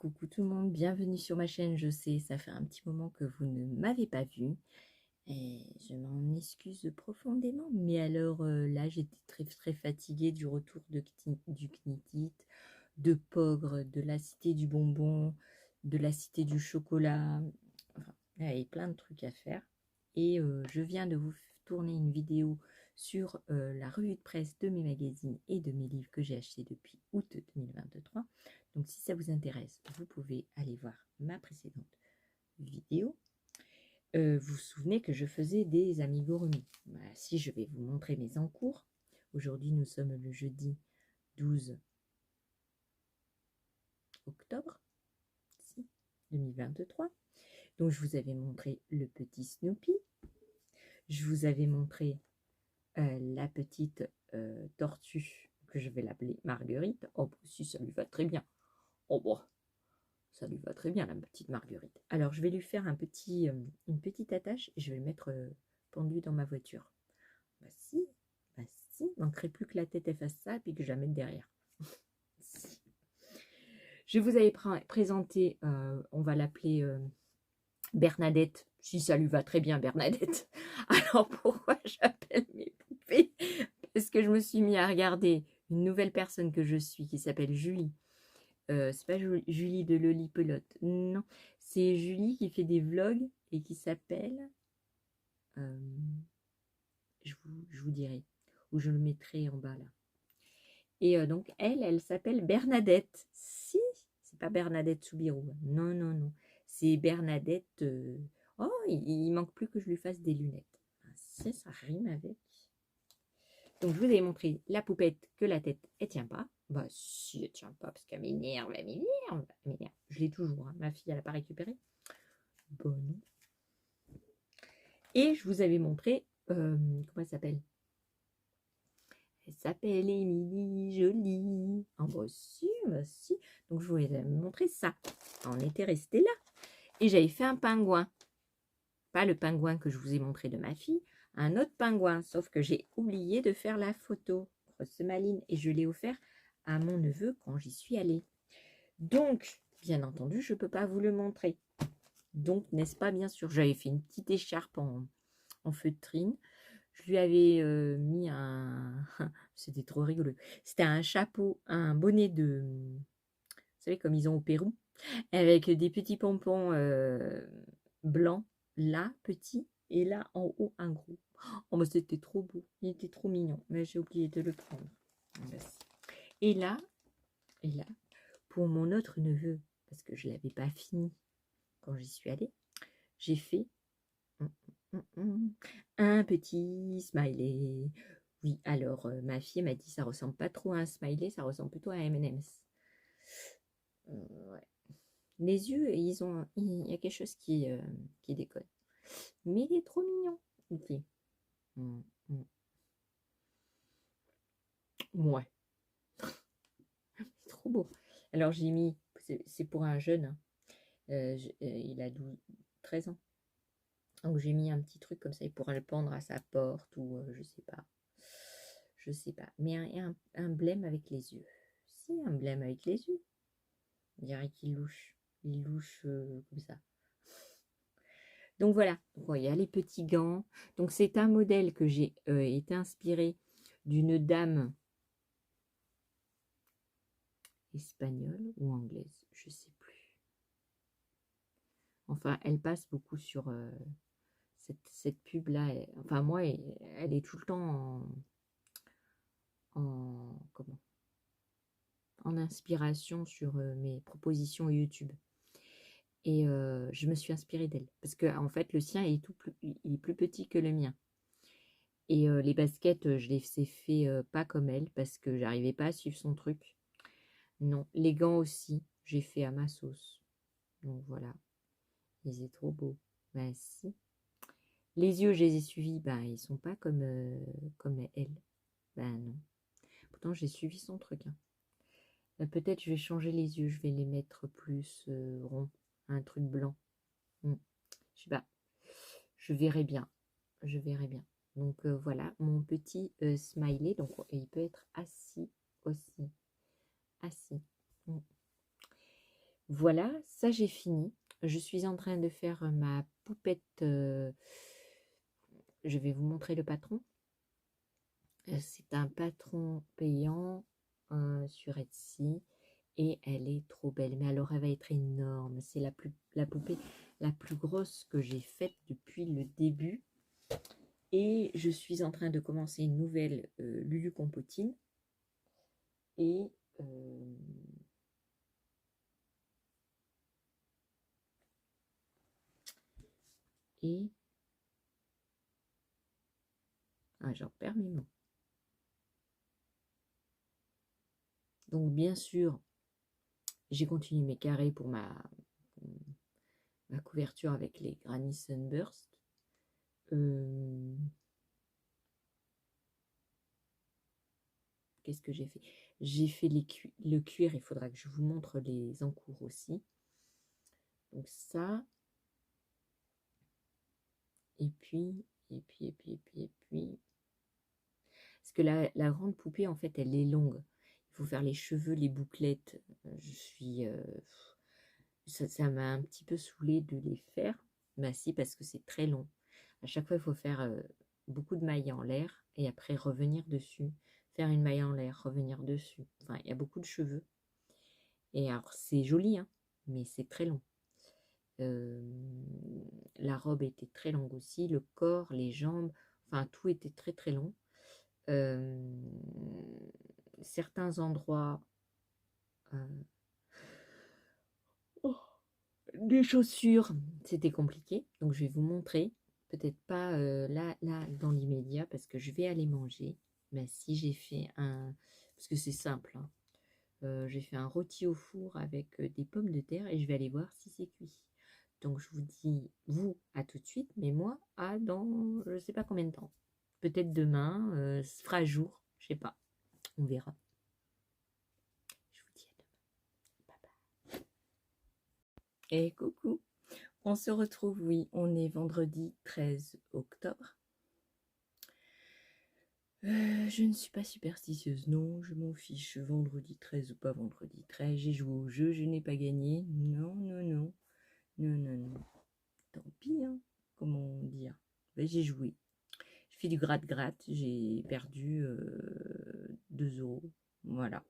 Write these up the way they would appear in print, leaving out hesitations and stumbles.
coucou tout le monde, bienvenue sur ma chaîne. Je sais, ça fait un petit moment que vous ne m'avez pas vu et je m'en excuse profondément. Mais alors là, j'étais très fatiguée du retour du Knitit, de Pogre, de la Cité du Bonbon, de la Cité du Chocolat. Enfin, il y avait plein de trucs à faire. Et je viens de vous tourner une vidéo sur la revue de presse de mes magazines et de mes livres que j'ai achetés depuis août 2023. Donc si ça vous intéresse, vous pouvez aller voir ma précédente vidéo. Vous vous souvenez que je faisais des amigurumis. Voilà, si je vais vous montrer mes encours. Aujourd'hui, nous sommes le jeudi 12 octobre 2023. Donc, je vous avais montré le petit Snoopy. Je vous avais montré la petite tortue, que je vais l'appeler Marguerite. Oh, si, ça lui va très bien. Oh, bon, ça lui va très bien, la petite Marguerite. Alors, je vais lui faire une petite attache et je vais le mettre pendu dans ma voiture. Bah si, il manquerait plus que la tête elle fasse ça et puis que je la mette derrière. Si. Je vous avais présenté, on va l'appeler Bernadette, si ça lui va très bien Bernadette. Alors pourquoi j'appelle mes poupées? Parce que je me suis mis à regarder une nouvelle personne que je suis qui s'appelle Julie. C'est pas Julie de Lolipelote, non, c'est Julie qui fait des vlogs et qui s'appelle, je vous dirai, ou je le mettrai en bas là. Et donc elle s'appelle Bernadette. Si, c'est pas Bernadette Soubirou, non, c'est Bernadette. Oh, il manque plus que je lui fasse des lunettes. Si, ça rime avec. Donc je vous ai montré la poupette que la tête elle tient pas. Bah si, elle tient pas parce qu'elle m'énerve, elle m'énerve. Je l'ai toujours, hein. Ma fille elle n'a pas récupéré. Bon non. Et je vous avais montré, comment elle s'appelle? Elle s'appelle Émilie Jolie. Ah bah si. Donc je vous ai montré ça. On était resté là. Et j'avais fait un pingouin. Pas le pingouin que je vous ai montré de ma fille, un autre pingouin. Sauf que j'ai oublié de faire la photo. C'est maline. Et je l'ai offert à mon neveu quand j'y suis allée. Donc, bien entendu, je ne peux pas vous le montrer. Donc, n'est-ce pas, bien sûr, j'avais fait une petite écharpe en feutrine. Je lui avais mis un... C'était trop rigolo. C'était un chapeau, un bonnet de... Vous savez, comme ils ont au Pérou, avec des petits pompons blancs, là, petits, et là, en haut, un gros. Oh, mais c'était trop beau. Il était trop mignon, mais j'ai oublié de le prendre. Et là, pour mon autre neveu, parce que je ne l'avais pas fini quand j'y suis allée, j'ai fait un petit smiley. Oui, alors ma fille m'a dit ça ressemble pas trop à un smiley, ça ressemble plutôt à un M&M's. Ouais. Les yeux, il y a quelque chose qui déconne. Mais il est trop mignon. Ok. Ouais. C'est trop beau. Alors j'ai mis, c'est pour un jeune, hein. Il a 13 ans. Donc j'ai mis un petit truc comme ça, il pourra le pendre à sa porte ou je sais pas. Je sais pas. Mais un blême avec les yeux. Si, un blême avec les yeux. On dirait qu'il louche. Il louche comme ça. Donc voilà. Donc, il y a les petits gants. Donc c'est un modèle que j'ai été inspiré d'une dame espagnole ou anglaise. Je sais plus. Enfin, elle passe beaucoup sur cette pub-là. Enfin, moi, elle est tout le temps comment, en inspiration sur mes propositions YouTube. Et je me suis inspirée d'elle. Parce que en fait, le sien est il est plus petit que le mien. Et les baskets, je les ai fait pas comme elle parce que j'arrivais pas à suivre son truc. Non, les gants aussi, j'ai fait à ma sauce. Donc voilà, ils étaient trop beaux. Ben si. Les yeux, je les ai suivis, ben ils sont pas comme elle. Ben non. Pourtant, j'ai suivi son truc, hein. Peut-être je vais changer les yeux, je vais les mettre plus ronds, un truc blanc. Je sais pas, je verrai bien, je verrai bien. Donc voilà, mon petit smiley, donc il peut être assis aussi, assis. Voilà, ça j'ai fini. Je suis en train de faire ma poupette. Je vais vous montrer le patron. C'est un patron payant sur Etsy et elle est trop belle. Mais alors elle va être énorme. C'est la poupée la plus grosse que j'ai faite depuis le début. Et je suis en train de commencer une nouvelle Lulu Compotine. Et et j'en perds mes mots. Donc bien sûr, j'ai continué mes carrés pour ma couverture avec les Granny Sunburst. Qu'est-ce que j'ai fait? J'ai fait le cuir, il faudra que je vous montre les encours aussi. Donc ça, et puis. Parce que la grande poupée, en fait, elle est longue. Il faut faire les cheveux, les bouclettes. Ça m'a un petit peu saoulée de les faire. Bah si, parce que c'est très long. À chaque fois, il faut faire beaucoup de mailles en l'air et après revenir dessus. Faire une maille en l'air, revenir dessus. Enfin, il y a beaucoup de cheveux. Et alors, c'est joli, hein, mais c'est très long. La robe était très longue aussi. Le corps, les jambes, enfin, tout était très très long. Certains endroits... des chaussures, c'était compliqué. Donc, je vais vous montrer. Peut-être pas là dans l'immédiat, parce que je vais aller manger. Mais si j'ai fait un... Parce que c'est simple, hein. J'ai fait un rôti au four avec des pommes de terre et je vais aller voir si c'est cuit. Donc je vous dis, vous, à tout de suite, mais moi, à dans je ne sais pas combien de temps. Peut-être demain, ce fera jour, je sais pas, on verra. Je vous dis à demain. Bye bye. Et coucou, on se retrouve, oui, on est vendredi 13 octobre. Je ne suis pas superstitieuse, non, je m'en fiche, vendredi 13 ou pas vendredi 13, j'ai joué au jeu, je n'ai pas gagné, non, non, non, non, non, non, tant pis, hein, comment dire, ben, j'ai joué, je fais du gratte-gratte, j'ai perdu 2 €, voilà.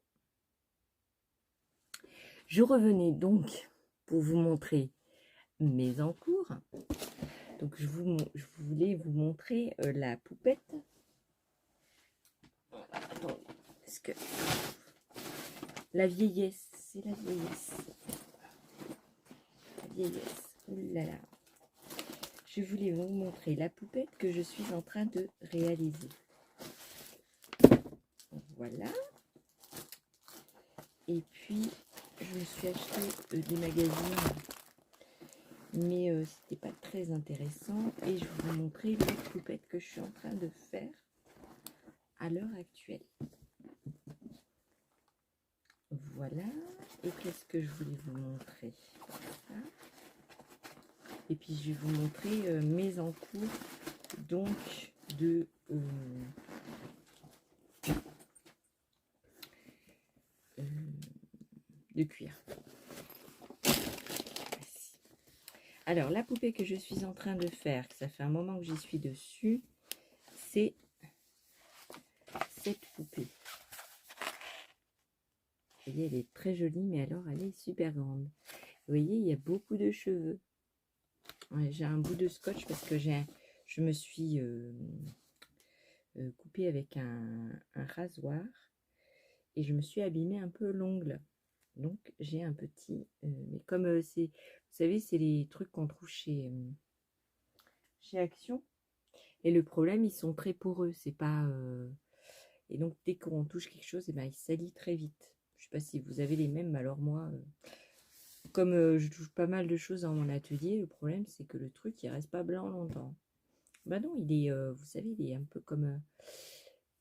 Je revenais donc pour vous montrer mes encours, donc je voulais vous montrer la poupette. Attendez, parce que la vieillesse, c'est la vieillesse. La vieillesse, oulala. Je voulais vous montrer la poupette que je suis en train de réaliser. Voilà. Et puis, je me suis acheté des magazines, mais c'était pas très intéressant. Et je vais vous montrer les poupettes que je suis en train de faire à l'heure actuelle. Voilà. Et qu'est-ce que je voulais vous montrer? Voilà. Et puis je vais vous montrer mes encours donc de cuir. Alors la poupée que je suis en train de faire, ça fait un moment que j'y suis dessus, c'est cette poupée. Vous voyez, elle est très jolie, mais alors elle est super grande. Vous voyez, il y a beaucoup de cheveux. Ouais, j'ai un bout de scotch parce que je me suis coupée avec un rasoir et je me suis abîmé un peu l'ongle. Donc j'ai un petit... mais comme c'est... Vous savez, c'est les trucs qu'on trouve chez Action. Et le problème, ils sont très poreux. C'est pas... Et donc dès qu'on touche quelque chose, et ben, il salit très vite. Je sais pas si vous avez les mêmes, mais alors moi... Comme je touche pas mal de choses dans mon atelier, le problème c'est que le truc il reste pas blanc longtemps. Bah non, il est, vous savez, il est un peu comme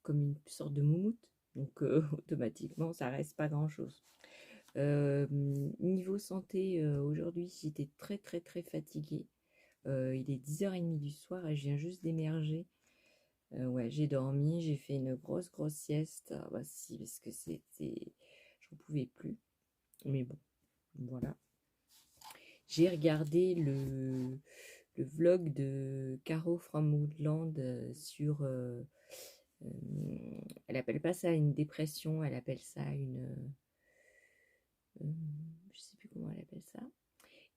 une sorte de moumoute. Donc automatiquement ça reste pas grand chose. Niveau santé, aujourd'hui j'étais très très très fatiguée. Il est 10h30 du soir et je viens juste d'émerger. Ouais, j'ai dormi, j'ai fait une grosse sieste. Ah, bah si, parce que c'était... J'en pouvais plus. Mais bon. Voilà. J'ai regardé le vlog de Caro from Woodland sur... elle appelle pas ça une dépression, elle appelle ça une... je sais plus comment elle appelle ça.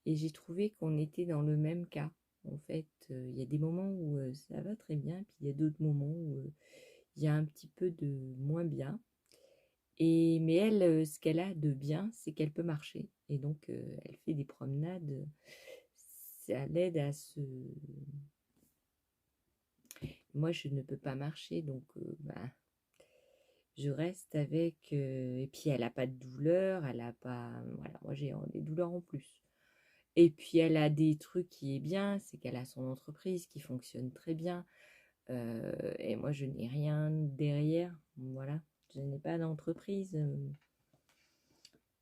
Et j'ai trouvé qu'on était dans le même cas. En fait, il y a des moments où ça va très bien, puis il y a d'autres moments où il y a un petit peu de moins bien. Mais elle, ce qu'elle a de bien, c'est qu'elle peut marcher. Et donc, elle fait des promenades. Ça l'aide à se... Moi, je ne peux pas marcher, donc je reste avec... Et puis, elle n'a pas de douleur, elle n'a pas... Voilà, moi, j'ai des douleurs en plus. Et puis, elle a des trucs qui est bien, c'est qu'elle a son entreprise qui fonctionne très bien. Et moi, je n'ai rien derrière. Voilà, je n'ai pas d'entreprise.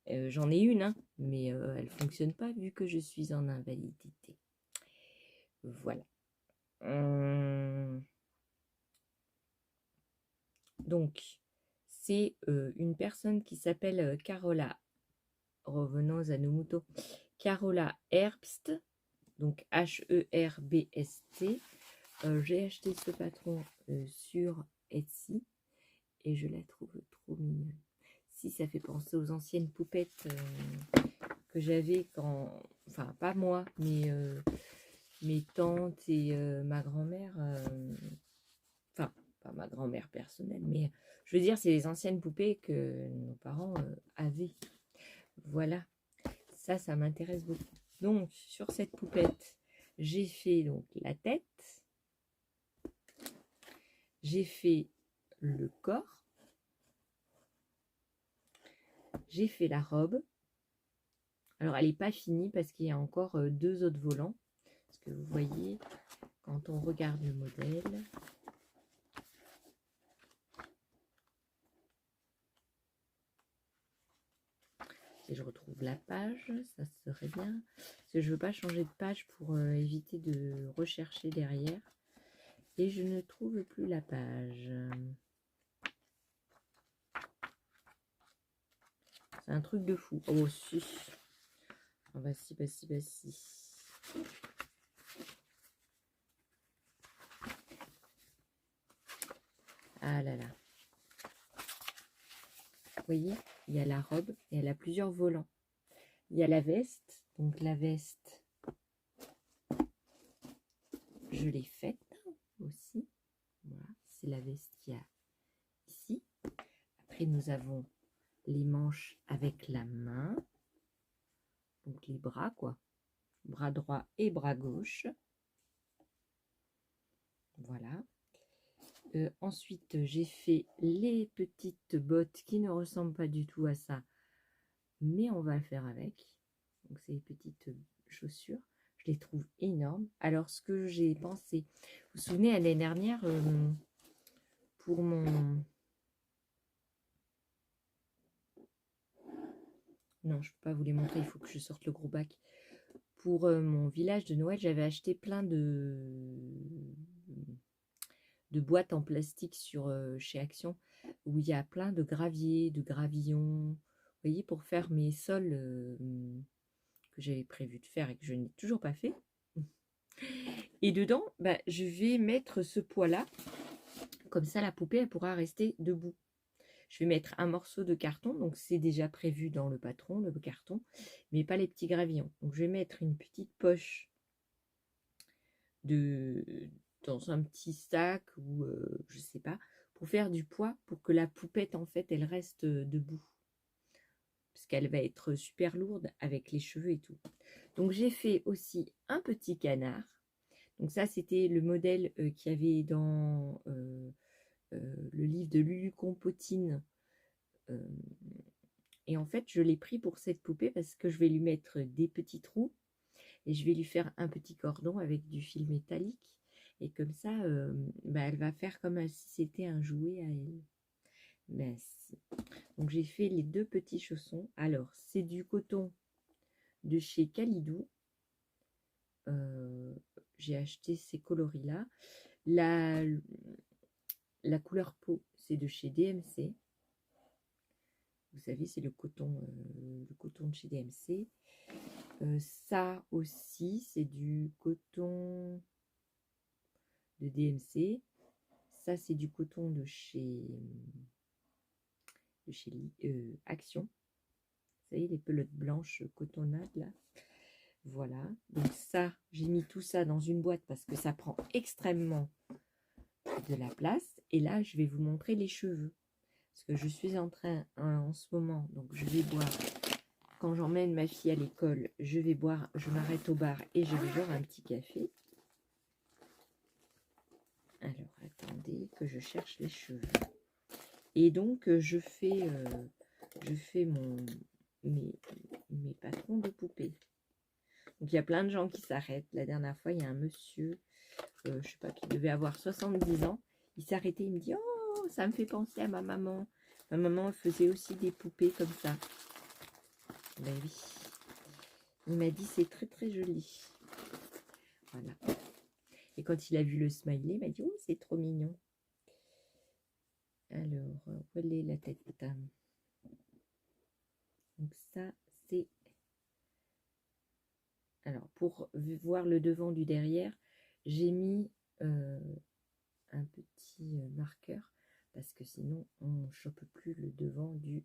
J'en ai une, hein, mais elle ne fonctionne pas vu que je suis en invalidité. Voilà. Donc, c'est une personne qui s'appelle Carola. Revenons à nos moutons. Carola Herbst, donc Herbst. J'ai acheté ce patron sur Etsy et je la trouve trop mignonne. Si, ça fait penser aux anciennes poupettes que j'avais quand... Enfin, pas moi, mais mes tantes et ma grand-mère... Enfin, pas ma grand-mère personnelle, mais je veux dire, c'est les anciennes poupées que nos parents avaient. Voilà, ça m'intéresse beaucoup. Donc, sur cette poupette, j'ai fait donc la tête, j'ai fait le corps, j'ai fait la robe. Alors, elle n'est pas finie parce qu'il y a encore deux autres volants. Parce que vous voyez, quand on regarde le modèle, si je retrouve la page, ça serait bien. Parce que je ne veux pas changer de page pour éviter de rechercher derrière. Et je ne trouve plus la page. C'est un truc de fou. Oh si. Oh, bah si, bah si, bah si. Ah là là. Vous voyez, il y a la robe et elle a plusieurs volants. Il y a la veste. Donc la veste, je l'ai faite aussi. Voilà, c'est la veste qu'il y a ici. Après, nous avons les manches avec la main. Donc les bras, quoi. Bras droit et bras gauche. Voilà. Ensuite, j'ai fait les petites bottes qui ne ressemblent pas du tout à ça. Mais on va le faire avec. Donc, c'est les petites chaussures. Je les trouve énormes. Alors, ce que j'ai pensé, vous vous souvenez, l'année dernière, pour mon... Non, je ne peux pas vous les montrer, il faut que je sorte le gros bac. Pour mon village de Noël, j'avais acheté plein de boîtes en plastique chez Action, où il y a plein de graviers, de gravillons, vous voyez, pour faire mes sols que j'avais prévu de faire et que je n'ai toujours pas fait. Et dedans, bah, je vais mettre ce poids-là, comme ça la poupée, elle pourra rester debout. Je vais mettre un morceau de carton, donc c'est déjà prévu dans le patron, le carton, mais pas les petits gravillons. Donc je vais mettre une petite poche dans un petit sac ou je sais pas, pour faire du poids, pour que la poupette en fait elle reste debout, parce qu'elle va être super lourde avec les cheveux et tout. Donc j'ai fait aussi un petit canard. Donc ça c'était le modèle qu'il y avait dans le livre de Lulu Compotine. Et en fait je l'ai pris pour cette poupée parce que je vais lui mettre des petits trous et je vais lui faire un petit cordon avec du fil métallique. Et comme ça, elle va faire comme si c'était un jouet à elle. Merci. Donc j'ai fait les deux petits chaussons. Alors, c'est du coton de chez Calidou. J'ai acheté ces coloris-là. La couleur peau, c'est de chez DMC. Vous savez, c'est le coton de chez DMC. Ça aussi, c'est du coton de DMC. Ça, c'est du coton de chez Action. Vous savez, les pelotes blanches cotonnades, là. Voilà. Donc ça, j'ai mis tout ça dans une boîte parce que ça prend extrêmement de la place. Et là, je vais vous montrer les cheveux. Parce que je suis en train, en ce moment, donc je vais boire, quand j'emmène ma fille à l'école, je vais boire, je m'arrête au bar et je vais boire un petit café. Alors, attendez que je cherche les cheveux. Et donc, je fais mes patrons de poupées. Donc, il y a plein de gens qui s'arrêtent. La dernière fois, il y a un monsieur, je ne sais pas, qui devait avoir 70 ans. Il s'est arrêté, il me dit « Oh, ça me fait penser à ma maman. » Ma maman faisait aussi des poupées comme ça. Ben oui. Il m'a dit « C'est très, très joli. » Voilà. Et quand il a vu le smiley, il m'a dit « Oh, c'est trop mignon. » Alors, où est la tête? Donc ça, c'est... Alors, pour voir le devant du derrière, j'ai mis un petit marqueur parce que sinon, on ne chope plus le devant du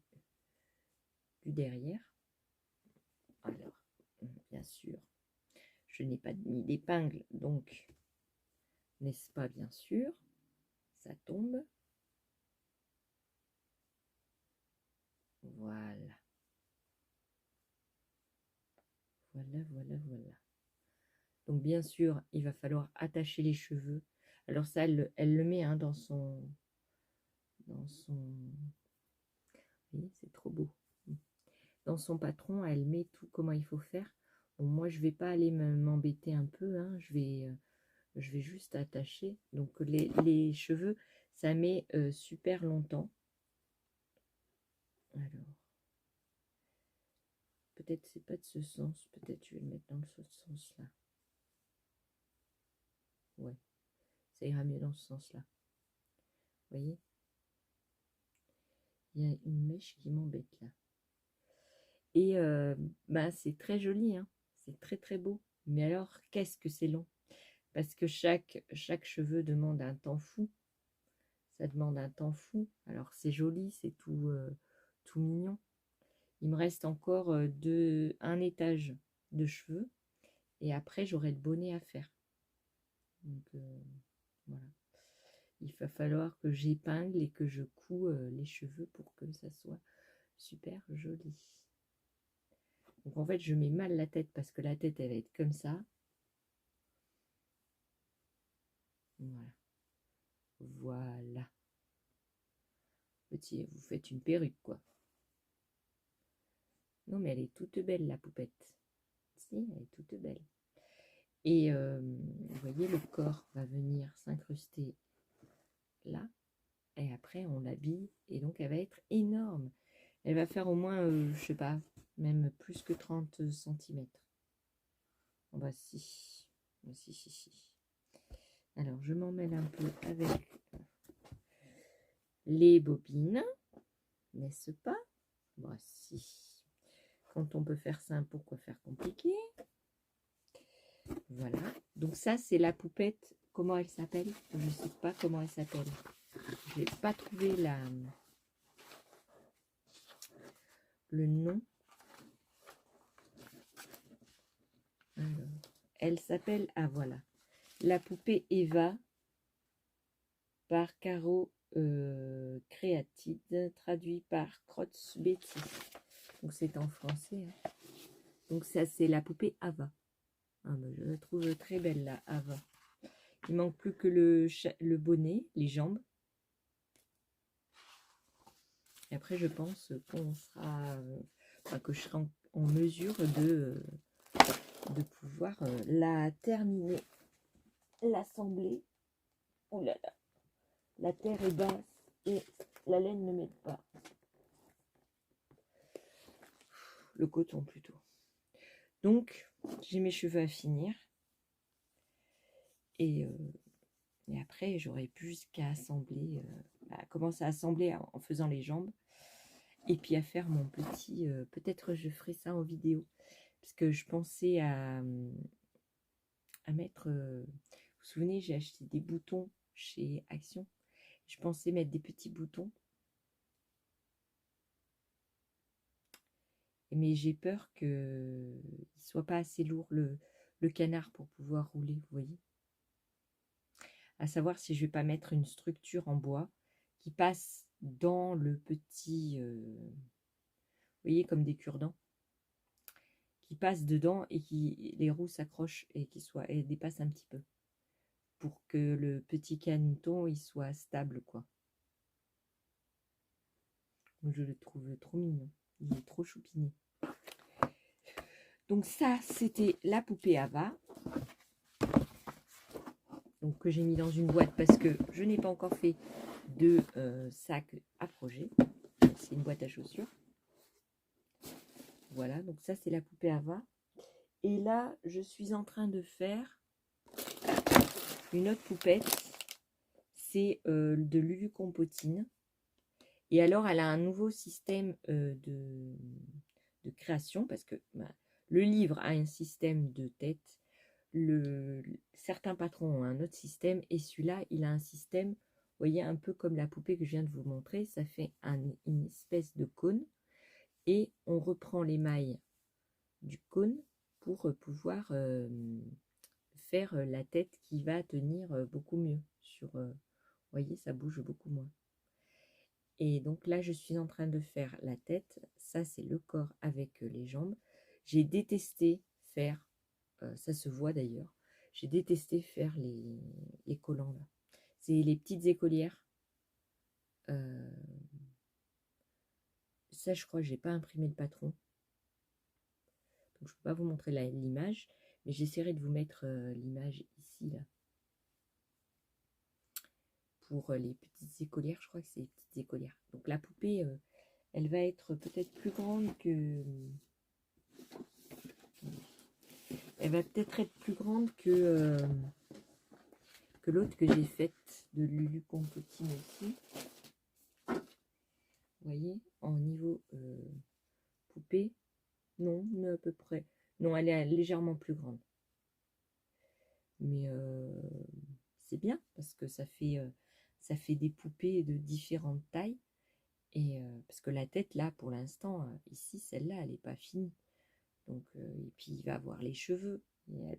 derrière. Alors, bien sûr, je n'ai pas mis d'épingle, donc, n'est-ce pas, bien sûr, ça tombe. Voilà. Voilà. Donc, bien sûr, il va falloir attacher les cheveux. Alors ça, elle le met dans son... Oui, c'est trop beau. Dans son patron, elle met tout comment il faut faire. Bon, moi, je vais pas aller m'embêter un peu. Hein. Je vais juste attacher. Donc, les cheveux, ça met super longtemps. Alors, peut-être c'est pas de ce sens. Peut-être je vais le mettre dans ce sens-là. Ouais, ça ira mieux dans ce sens-là. Vous voyez? Il y a une mèche qui m'embête là. Et c'est très joli, hein. C'est très très beau. Mais alors, qu'est-ce que c'est long? Parce que chaque cheveu demande un temps fou. Ça demande un temps fou. Alors c'est joli, c'est tout, tout mignon. Il me reste encore un étage de cheveux. Et après, j'aurai le bonnet à faire. Donc voilà. Il va falloir que j'épingle et que je couds les cheveux pour que ça soit super joli. Donc en fait, je mets mal la tête parce que la tête, elle va être comme ça. Voilà. Voilà. Petit, vous faites une perruque, quoi. Non, mais elle est toute belle, la poupette. Si, elle est toute belle. Et vous voyez, le corps va venir s'incruster là. Et après, on l'habille. Et donc, elle va être énorme. Elle va faire au moins, je sais pas, même plus que 30 cm. Oh, bah si. Si. Alors, je m'en mêle un peu avec les bobines. N'est-ce pas? Bah si. Quand on peut faire simple, pourquoi faire compliqué? Voilà. Donc ça, c'est la poupette. Comment elle s'appelle? Je ne sais pas comment elle s'appelle. Je n'ai pas trouvé le nom. Alors, elle s'appelle, ah voilà, la poupée Eva par Caro Créatide, traduit par Crotz Betty. Donc c'est en français. Hein. Donc ça, c'est la poupée Ava. Ah, ben, je la trouve très belle, la Ava. Il manque plus que le bonnet, les jambes. Et après, je pense qu'on sera, que je serai en mesure de pouvoir la terminer, l'assembler. Oh là là, la terre est basse et la laine ne m'aide pas. Le coton plutôt. Donc, j'ai mes cheveux à finir. Et après, j'aurais plus qu'à assembler, commencer à assembler en faisant les jambes. Et puis à faire mon petit... peut-être je ferai ça en vidéo. Parce que je pensais à mettre... vous vous souvenez, j'ai acheté des boutons chez Action. Je pensais mettre des petits boutons. Mais j'ai peur qu'il ne soit pas assez lourd le canard pour pouvoir rouler, vous voyez. À savoir si je vais pas mettre une structure en bois qui passe dans le petit... vous voyez, comme des cure-dents. Qui passe dedans et qui les roues s'accrochent et dépassent un petit peu. Pour que le petit caneton il soit stable, quoi. Je le trouve trop mignon. Il est trop choupiné. Donc ça, c'était la poupée Ava. Donc que j'ai mis dans une boîte parce que je n'ai pas encore fait de sac à projet. C'est une boîte à chaussures. Voilà, donc ça c'est la poupée Ava. Et là, je suis en train de faire une autre poupette. C'est de Lulu Compotine. Et alors, elle a un nouveau système de création parce que le livre a un système de tête. Certains patrons ont un autre système et celui-là, il a un système, vous voyez, un peu comme la poupée que je viens de vous montrer. Ça fait une espèce de cône et on reprend les mailles du cône pour pouvoir faire la tête qui va tenir beaucoup mieux. Vous voyez, ça bouge beaucoup moins. Et donc là, je suis en train de faire la tête. Ça, c'est le corps avec les jambes. J'ai détesté faire, ça se voit d'ailleurs, j'ai détesté faire les collants là. C'est les petites écolières. Ça, je crois que j'ai pas imprimé le patron. Donc, je peux pas vous montrer l'image, mais j'essaierai de vous mettre l'image ici, là. Pour les petites écolières, je crois que c'est les petites écolières. Donc la poupée, elle va être peut-être plus grande que... Elle va peut-être être plus grande que l'autre que j'ai faite de Lulu Compotine aussi. Vous voyez, en niveau poupée, non, mais à peu près. Non, elle est légèrement plus grande. Mais c'est bien parce que ça fait des poupées de différentes tailles. Et parce que la tête, là, pour l'instant, ici, celle-là, elle n'est pas finie. Donc, et puis, il va avoir les cheveux.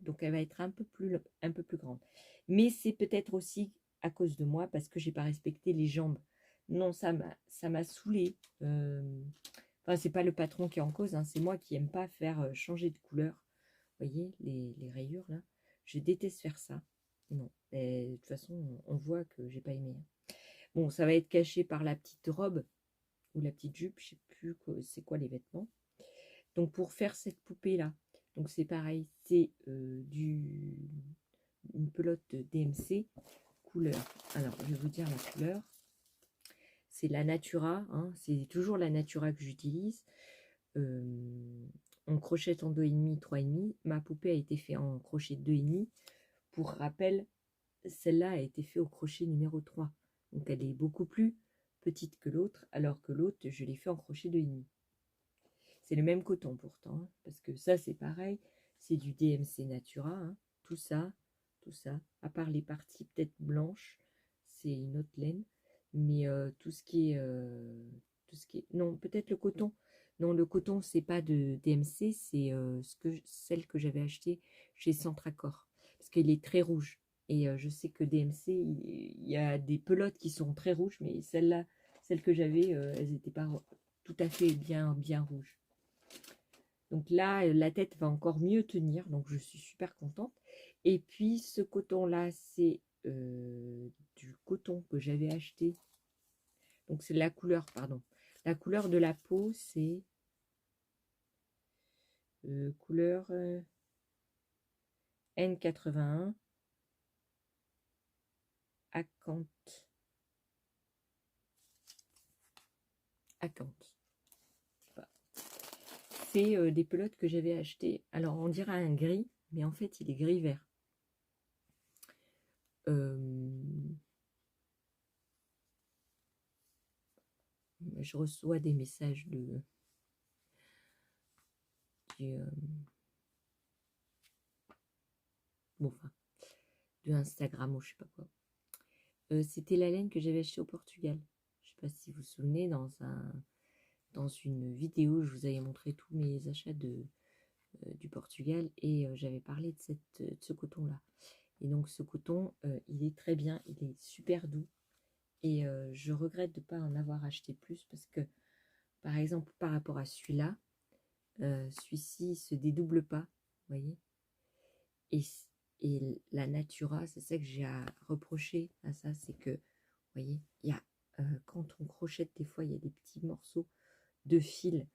Donc, elle va être un peu plus grande. Mais c'est peut-être aussi à cause de moi, parce que j'ai pas respecté les jambes. Non, ça m'a saoulée. Enfin, c'est pas le patron qui est en cause, hein, c'est moi qui aime pas faire changer de couleur. Vous voyez, les rayures, là. Je déteste faire ça. Non. Et, de toute façon, on voit que j'ai pas aimé. Bon, ça va être caché par la petite robe ou la petite jupe, je sais plus c'est quoi les vêtements. Donc pour faire cette poupée là, donc c'est pareil, c'est une pelote de DMC couleur. Alors je vais vous dire la couleur. C'est la Natura, hein, c'est toujours la Natura que j'utilise. On crochette en 2,5, 3,5. Ma poupée a été faite en crochet 2,5. Pour rappel, celle-là a été faite au crochet numéro 3. Donc elle est beaucoup plus petite que l'autre, alors que l'autre, je l'ai fait en crochet 2,5. C'est le même coton pourtant, hein, parce que ça c'est pareil, c'est du DMC Natura, hein, tout ça, à part les parties peut-être blanches, c'est une autre laine, mais tout ce qui est, non, peut-être le coton, non, le coton c'est pas de DMC, c'est celle que j'avais achetée chez Centracor, parce qu'il est très rouge, et je sais que DMC, il y a des pelotes qui sont très rouges, mais celle que j'avais, elles n'étaient pas tout à fait bien rouges. Donc là, la tête va encore mieux tenir, donc je suis super contente. Et puis ce coton-là, c'est du coton que j'avais acheté. Donc c'est la couleur, pardon. La couleur de la peau, c'est couleur N81 Acanthe. C'est des pelotes que j'avais achetées. Alors on dirait un gris, mais en fait il est gris vert. je reçois des messages du, bon, enfin, de Instagram ou je sais pas quoi. C'était la laine que j'avais achetée au Portugal. Je sais pas si vous vous souvenez, dans une vidéo, je vous avais montré tous mes achats du Portugal et j'avais parlé de ce coton-là. Et donc ce coton, il est très bien, il est super doux. Et je regrette de ne pas en avoir acheté plus parce que, par exemple, par rapport à celui-là, celui-ci se dédouble pas, vous voyez. Et la Natura, c'est ça que j'ai à reprocher à ça, c'est que, vous voyez, il y a, quand on crochette, des fois, il y a des petits morceaux de fil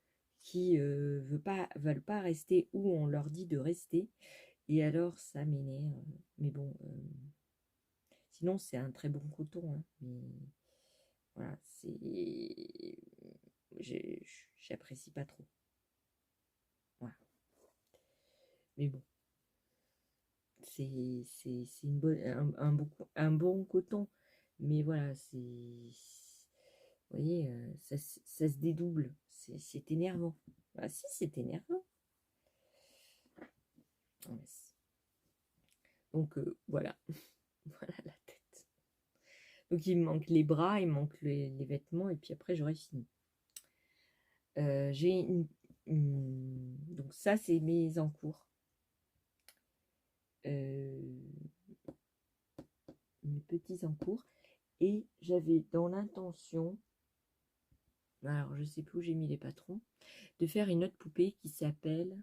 qui veulent pas rester où on leur dit de rester. Et alors, ça m'énerve. Mais bon, sinon, c'est un très bon coton, hein, mais voilà, j'apprécie pas trop. Voilà. Mais bon, c'est un bon coton. Mais voilà, vous voyez, ça se dédouble. C'est énervant. Ah si, c'est énervant. Donc voilà. Voilà la tête. Donc il me manque les bras, il me manque les vêtements, et puis après j'aurai fini. J'ai donc ça, c'est mes encours. Mes petits encours. Et j'avais dans l'intention, alors je sais plus où j'ai mis les patrons, de faire une autre poupée qui s'appelle,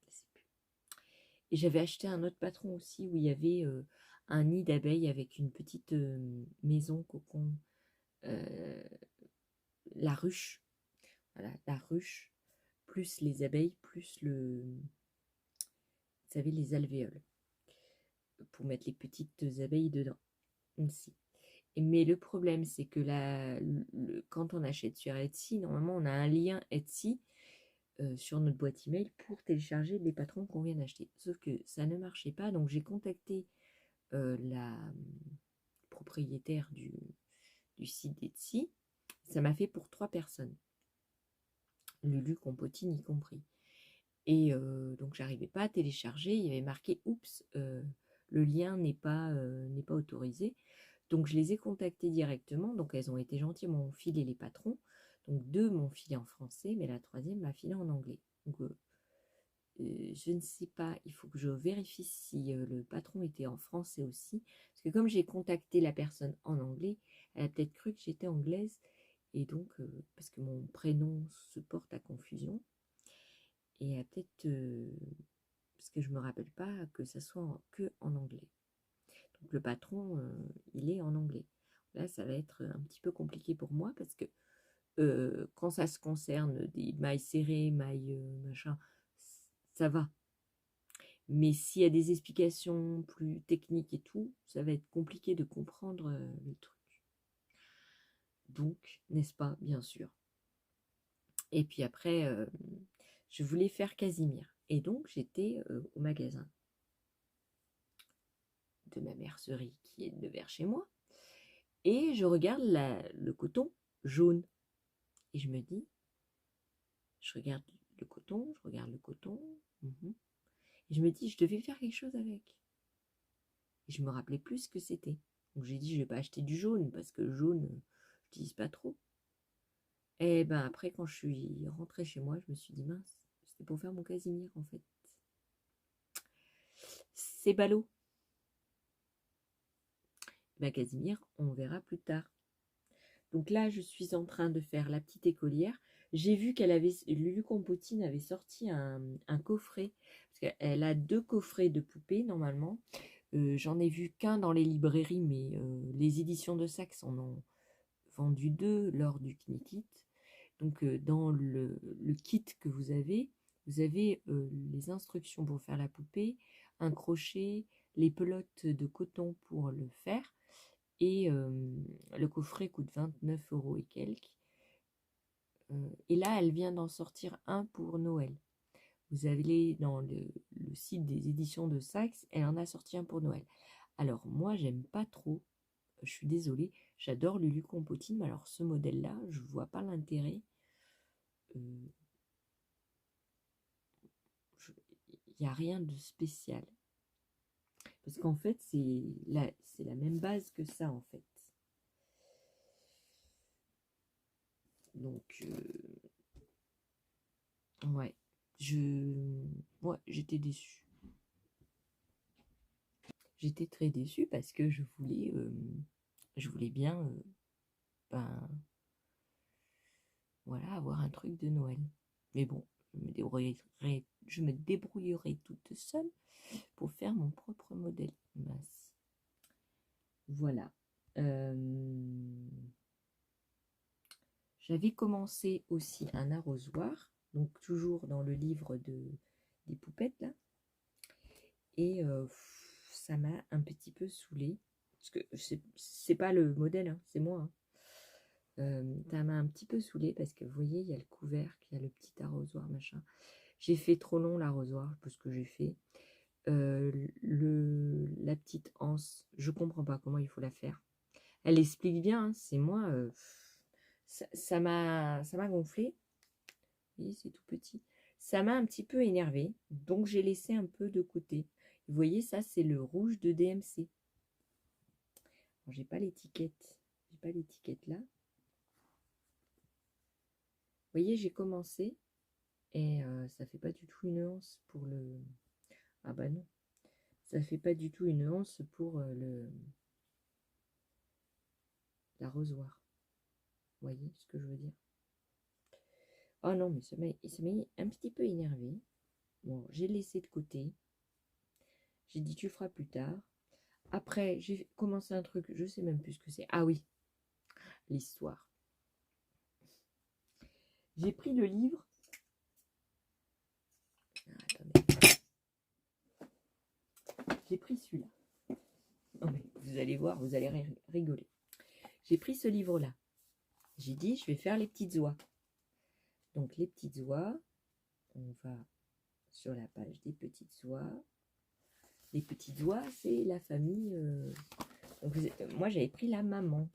je sais plus. Et j'avais acheté un autre patron aussi où il y avait un nid d'abeilles avec une petite maison cocon, la ruche. Voilà, la ruche, plus les abeilles, plus vous savez, les alvéoles, pour mettre les petites abeilles dedans. Aussi. Mais le problème, c'est que quand on achète sur Etsy, normalement, on a un lien Etsy sur notre boîte email pour télécharger les patrons qu'on vient d'acheter. Sauf que ça ne marchait pas, donc j'ai contacté la propriétaire du site Etsy. Ça m'a fait pour 3 personnes. Lulu, Compotine y compris. Et donc j'arrivais pas à télécharger, il y avait marqué oups, le lien n'est pas autorisé. Donc je les ai contactées directement, donc elles ont été gentilles, m'ont filé les patrons. Donc 2 m'ont filé en français, mais la 3e m'a filé en anglais. Donc je ne sais pas, il faut que je vérifie si le patron était en français aussi. Parce que comme j'ai contacté la personne en anglais, elle a peut-être cru que j'étais anglaise. Et donc, parce que mon prénom se porte à confusion. Et peut-être, parce que je ne me rappelle pas que ça soit que en anglais. Donc le patron, il est en anglais. Là, ça va être un petit peu compliqué pour moi parce que quand ça se concerne des mailles serrées, mailles machin, ça va. Mais s'il y a des explications plus techniques et tout, ça va être compliqué de comprendre le truc. Donc, n'est-ce pas, bien sûr. Et puis après, je voulais faire Casimir. Et donc, j'étais au magasin de ma mercerie qui est de vers chez moi. Et je regarde le coton jaune. Et je me dis, je regarde le coton, je regarde le coton. Et je me dis, je devais faire quelque chose avec. Et je me rappelais plus ce que c'était. Donc j'ai dit, je vais pas acheter du jaune parce que le jaune, je n'utilise pas trop. Et ben après, quand je suis rentrée chez moi, je me suis dit, mince, c'était pour faire mon Casimir en fait. C'est ballot. Ben Casimir, on verra plus tard. Donc là, je suis en train de faire la petite écolière. J'ai vu Lulu Compotine avait sorti un coffret. Parce qu'elle a 2 coffrets de poupées normalement. J'en ai vu qu'un dans les librairies, mais les éditions de Saxe en ont vendu 2 lors du Knikit. Donc dans le kit que vous avez les instructions pour faire la poupée, un crochet, les pelotes de coton pour le faire. Et le coffret coûte 29 € et quelques. Et là, elle vient d'en sortir un pour Noël. Vous allez dans le site des éditions de Saxe, elle en a sorti un pour Noël. Alors moi, j'aime pas trop je suis désolée, j'adore Lulu Compotine, mais alors ce modèle-là, je vois pas l'intérêt. Il n'y a rien de spécial. Parce qu'en fait, c'est la même base que ça, en fait. Donc, ouais, j'étais déçue. J'étais très déçue parce que je voulais bien, ben, voilà, avoir un truc de Noël. Mais bon, je me débrouillerai toute seule pour faire mon propre modèle. Mince. Voilà. J'avais commencé aussi un arrosoir, donc toujours dans le livre des poupettes là, et ça m'a un petit peu saoulée, parce que c'est pas le modèle, hein, c'est moi. Ça m'a un petit peu saoulée parce que vous voyez, il y a le couvercle, il y a le petit arrosoir, machin. J'ai fait trop long l'arrosoir, je sais pas ce que j'ai fait. La petite anse, je comprends pas comment il faut la faire. Elle explique bien, hein, c'est moi, ça m'a gonflé. Vous voyez, c'est tout petit. Ça m'a un petit peu énervé, donc j'ai laissé un peu de côté. Vous voyez, ça c'est le rouge de DMC. J'ai pas l'étiquette, là. Vous voyez, j'ai commencé et ça fait pas du tout une once pour le. Ah bah non, ça fait pas du tout une once pour l'arrosoir. Vous voyez ce que je veux dire? Oh non, mais ça m'a un petit peu énervé. Bon, j'ai laissé de côté. J'ai dit tu feras plus tard. Après, j'ai commencé un truc, je sais même plus ce que c'est. Ah oui, l'histoire. J'ai pris le livre. Ah, attendez. J'ai pris celui-là. Non mais vous allez voir, vous allez rigoler. J'ai pris ce livre-là. J'ai dit, je vais faire les petites oies. Donc les petites oies, on va sur la page des petites oies. Les petites oies, c'est la famille. Donc, moi, j'avais pris la maman.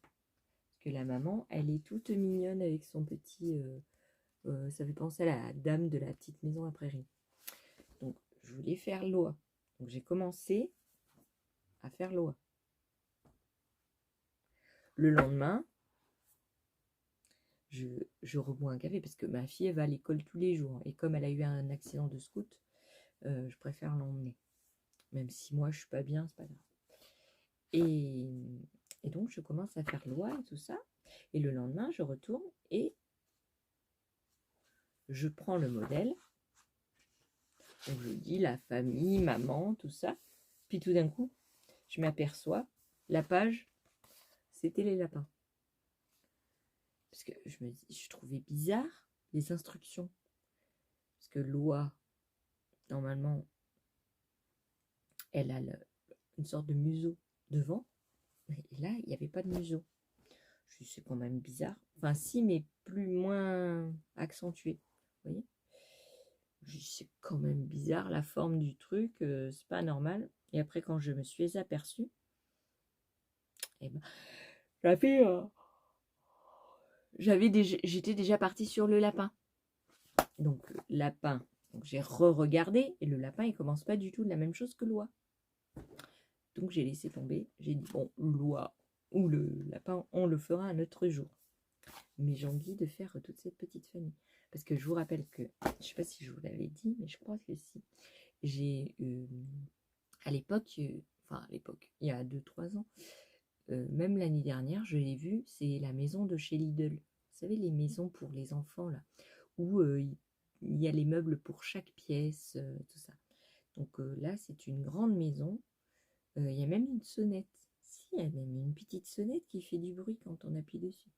Parce que la maman, elle est toute mignonne avec son petit. Ça fait penser à la dame de la petite maison à prairie. Donc, je voulais faire l'oie. Donc, j'ai commencé à faire l'oie. Le lendemain, je rebois un café parce que ma fille, elle va à l'école tous les jours. Et comme elle a eu un accident de scout, je préfère l'emmener. Même si moi, je suis pas bien, c'est pas grave. Et donc, je commence à faire l'oie et tout ça. Et le lendemain, je retourne et je prends le modèle. Donc, je dis la famille, maman, tout ça. Puis tout d'un coup, je m'aperçois, la page, c'était les lapins. Parce que je trouvais bizarre les instructions. Parce que l'oie, normalement, elle a une sorte de museau devant. Et là, il n'y avait pas de museau. Je dis, c'est quand même bizarre. Enfin, si, mais moins accentué. Vous voyez? Je dis, c'est quand même bizarre la forme du truc. C'est pas normal. Et après, quand je me suis aperçue, eh ben, j'étais déjà partie sur le lapin. Donc, lapin. Donc, j'ai re-regardé. Et le lapin, il commence pas du tout de la même chose que l'oie. Donc, j'ai laissé tomber. J'ai dit, bon, l'oie ou le lapin, on le fera un autre jour. Mais j'ai envie de faire toute cette petite famille. Parce que je vous rappelle que, je ne sais pas si je vous l'avais dit, mais je crois que si. J'ai, à l'époque, il y a 2-3 ans, même l'année dernière, je l'ai vu, c'est la maison de chez Lidl. Vous savez, les maisons pour les enfants, là, où il y a les meubles pour chaque pièce, tout ça. Donc là, c'est une grande maison. Il y a même une sonnette. Si, il y a même une petite sonnette qui fait du bruit quand on appuie dessus.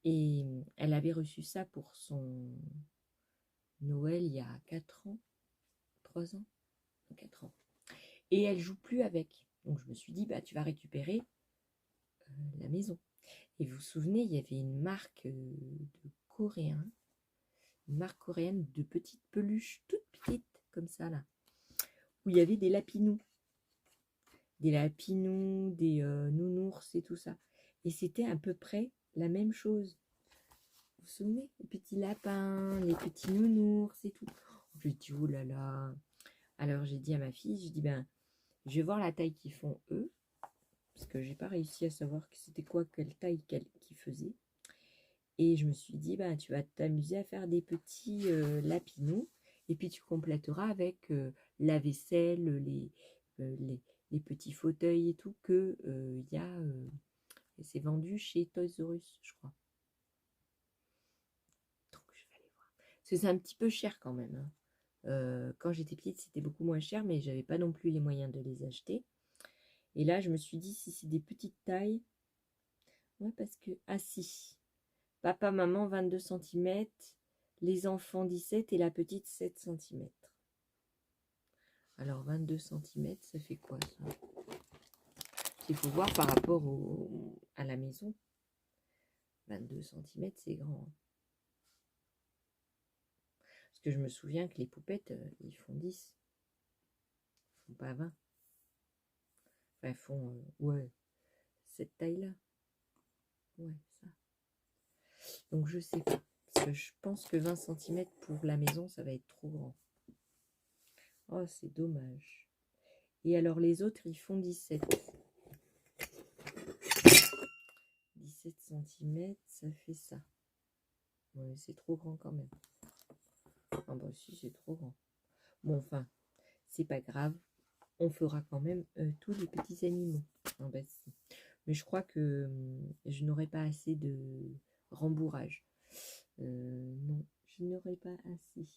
Et elle avait reçu ça pour son Noël il y a 4 ans, 3 ans, 4 ans. Et elle joue plus avec. Donc je me suis dit, bah tu vas récupérer la maison. Et vous vous souvenez, il y avait une marque de coréen, une marque coréenne de petites peluches, toutes petites, comme ça là, où il y avait des lapinous. des lapinous, des nounours et tout ça. Et c'était à peu près la même chose. Vous vous souvenez? Les petits lapins, les petits nounours et tout. J'ai dit, oh là là. Alors j'ai dit à ma fille, je dis, ben, je vais voir la taille qu'ils font eux. Parce que j'ai pas réussi à savoir que c'était quoi, quelle taille qu'ils faisaient. Et je me suis dit, ben, tu vas t'amuser à faire des petits lapinous. Et puis tu compléteras avec la vaisselle, les petits fauteuils et tout que y a. C'est vendu chez Toys R Us, je crois. Donc je vais aller voir. Parce que c'est un petit peu cher quand même, hein. Quand j'étais petite, c'était beaucoup moins cher, mais j'avais pas non plus les moyens de les acheter. Et là, je me suis dit, si c'est des petites tailles, ouais, parce que, ah si, papa, maman, 22 centimètres, les enfants 17 et la petite 7 centimètres. Alors 22 centimètres, ça fait quoi ça? Il faut voir par rapport à la maison. 22 centimètres, c'est grand, hein. Parce que je me souviens que les poupettes, ils font 10. Ils font pas 20. Enfin, ils font, ouais, cette taille-là. Ouais, ça. Donc, je sais pas. Parce que je pense que 20 centimètres pour la maison, ça va être trop grand. Oh, c'est dommage. Et alors, les autres, ils font 17. 17 centimètres, ça fait ça. Ouais, c'est trop grand quand même. Ah bah si, c'est trop grand. Bon, enfin, c'est pas grave. On fera quand même tous les petits animaux. Ah bah si. Mais je crois que je n'aurai pas assez de rembourrage. Non, je n'aurai pas assez.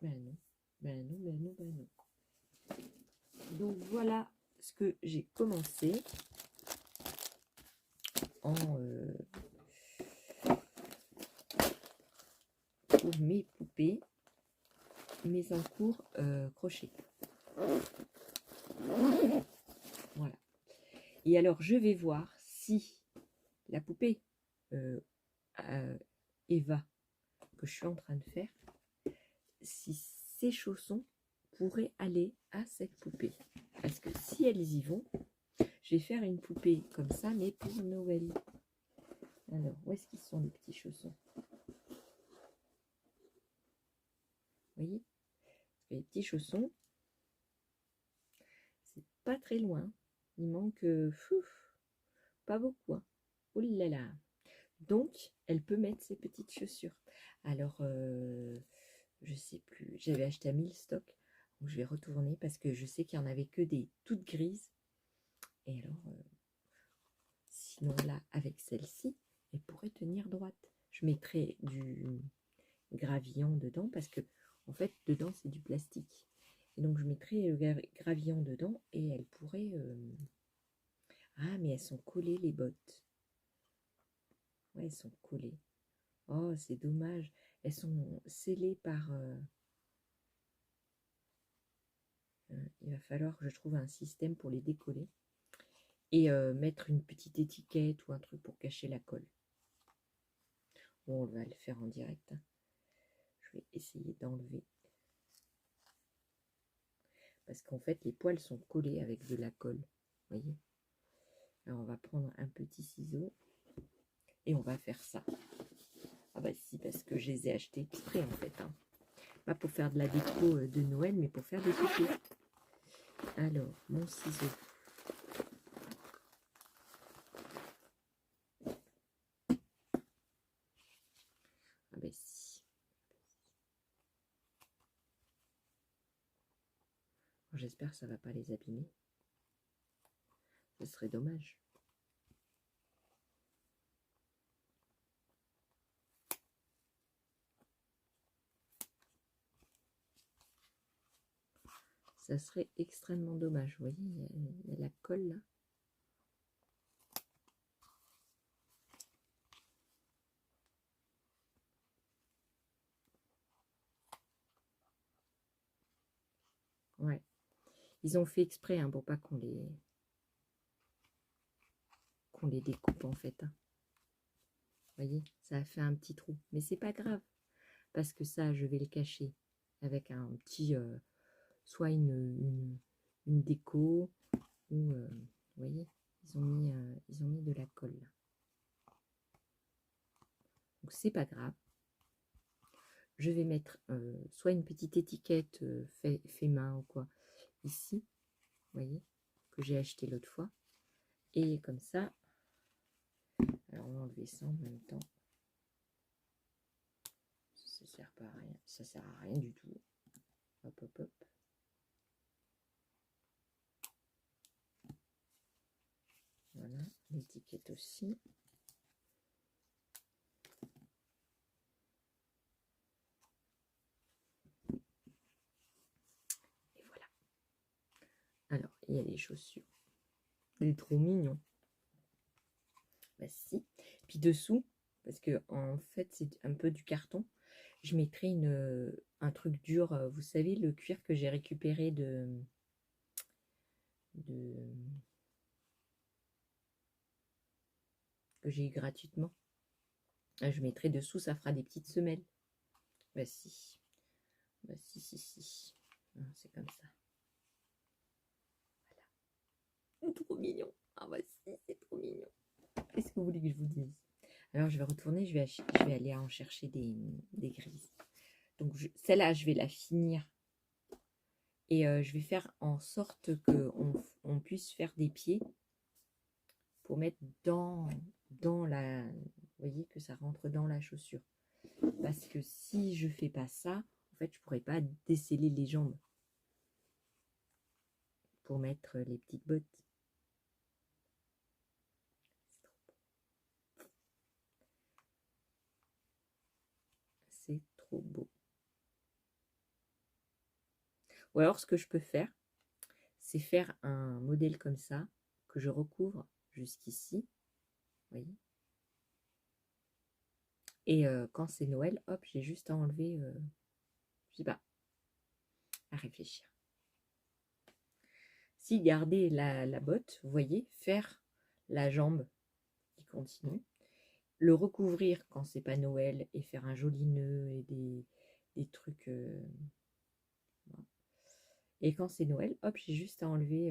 Ben non, ben non, ben non, ben non. Donc voilà ce que j'ai commencé en pour mes poupées, mes encours crochet. Voilà. Et alors je vais voir si la poupée Eva que je suis en train de faire, si ces chaussons pourraient aller à cette poupée. Parce que si elles y vont, je vais faire une poupée comme ça, mais pour Noël. Alors, où est-ce qu'ils sont les petits chaussons? Vous voyez? Les petits chaussons, c'est pas très loin. Il manque pas beaucoup, hein. Oh là là. Donc, elle peut mettre ses petites chaussures. Alors, je sais plus. J'avais acheté à 1000 stocks. Donc, je vais retourner parce que je sais qu'il n'y en avait que des toutes grises. Et alors, sinon là, avec celle-ci, elle pourrait tenir droite. Je mettrai du gravillon dedans parce que, en fait, dedans, c'est du plastique. Et donc, je mettrai le gravillon dedans et elle pourrait... Ah, mais elles sont collées, les bottes. Ouais, elles sont collées. Oh, c'est dommage. Elles sont scellées par... il va falloir que je trouve un système pour les décoller. Et mettre une petite étiquette ou un truc pour cacher la colle. Bon, on va le faire en direct, hein. Je vais essayer d'enlever. Parce qu'en fait, les poils sont collés avec de la colle. Vous voyez? Alors, on va prendre un petit ciseau. Et on va faire ça. Ah bah si, parce que je les ai achetés exprès, en fait, hein. Pas pour faire de la déco de Noël, mais pour faire des poupées. Alors, mon ciseau. Ah bah si. J'espère que ça ne va pas les abîmer. Ce serait dommage. Ça serait extrêmement dommage. Vous voyez, il y a la colle là. Ouais. Ils ont fait exprès, hein, pour pas qu'on les découpe en fait, hein. Vous voyez, ça a fait un petit trou. Mais c'est pas grave. Parce que ça, je vais le cacher avec un petit... soit une une déco ou vous voyez, ils ont mis de la colle là. Donc c'est pas grave. Je vais mettre soit une petite étiquette fait main ou quoi ici, vous voyez, que j'ai acheté l'autre fois. Et comme ça, alors on va enlever ça en même temps. Ça sert pas à rien, ça sert à rien du tout. Hop hop hop. Voilà, l'étiquette aussi. Et voilà. Alors, il y a les chaussures. Il est trop mignon. Bah si. Puis dessous, parce que en fait c'est un peu du carton, je mettrai un truc dur, vous savez, le cuir que j'ai récupéré que j'ai eu gratuitement. Je mettrai dessous, ça fera des petites semelles. Bah si. Bah si, si, si. C'est comme ça. Voilà. Trop mignon. Ah bah si, c'est trop mignon. Qu'est-ce que vous voulez que je vous dise? Alors je vais retourner, je vais aller en chercher des grises. Donc celle-là, je vais la finir. Et je vais faire en sorte qu'on puisse faire des pieds pour mettre dans la... Vous voyez que ça rentre dans la chaussure. Parce que si je fais pas ça, en fait, je pourrais pas desceller les jambes pour mettre les petites bottes. C'est trop beau. Ou alors, ce que je peux faire, c'est faire un modèle comme ça, que je recouvre jusqu'ici. Vous voyez? Et quand c'est Noël, hop, j'ai juste à enlever, je sais pas, à réfléchir. Si garder la botte, vous voyez, faire la jambe qui continue, le recouvrir quand c'est pas Noël et faire un joli nœud et des trucs. Voilà. Et quand c'est Noël, hop, j'ai juste à enlever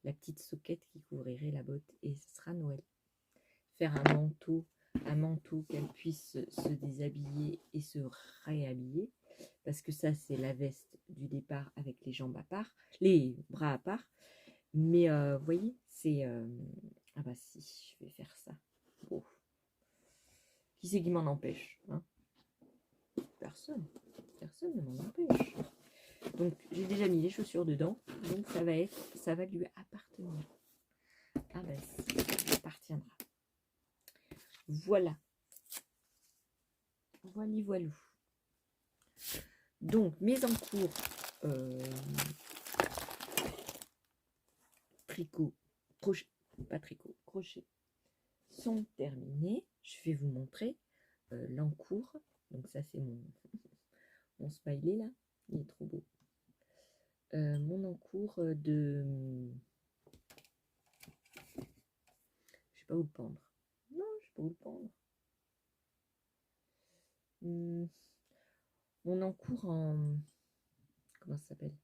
la petite soquette qui couvrirait la botte et ce sera Noël. Faire un manteau qu'elle puisse se déshabiller et se réhabiller. Parce que ça, c'est la veste du départ avec les jambes à part, les bras à part. Mais vous voyez, c'est... ah bah si, je vais faire ça. Oh. Qui c'est qui m'en empêche, hein? Personne. Personne ne m'en empêche. Donc, j'ai déjà mis les chaussures dedans. Donc, ça va lui appartenir. Ah bah si, ça lui appartiendra. Voilà. Voilou. Donc, mes encours tricot, crochet, pas tricot, crochet, sont terminés. Je vais vous montrer l'encours. Donc, ça, c'est mon smiley là. Il est trop beau. Mon encours de... Je sais pas où le pendre. Non, je sais pas où le pendre. Mon encours en... Comment ça s'appelle?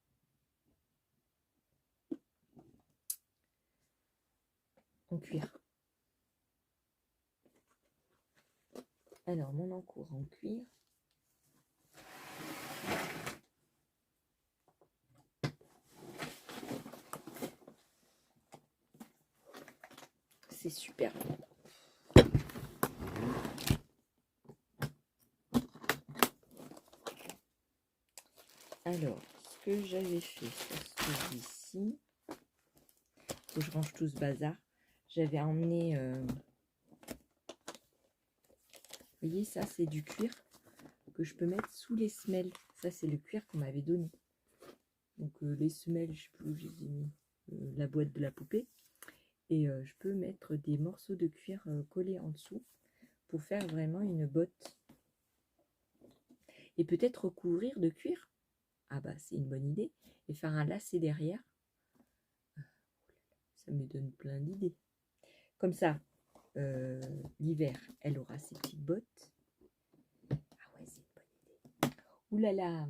En cuir. Alors, mon encours en cuir. C'est super. Alors, ce que j'avais fait sur celui-ci, faut que je range tout ce bazar. J'avais emmené, vous voyez, ça c'est du cuir que je peux mettre sous les semelles. Ça c'est le cuir qu'on m'avait donné. Donc les semelles, je sais plus où j'ai mis la boîte de la poupée. Et je peux mettre des morceaux de cuir collés en dessous pour faire vraiment une botte. Et peut-être recouvrir de cuir. Ah bah c'est une bonne idée. Et faire un lacet derrière. Ça me donne plein d'idées. Comme ça, l'hiver, elle aura ses petites bottes. Ah ouais, c'est une bonne idée. Ouh là là,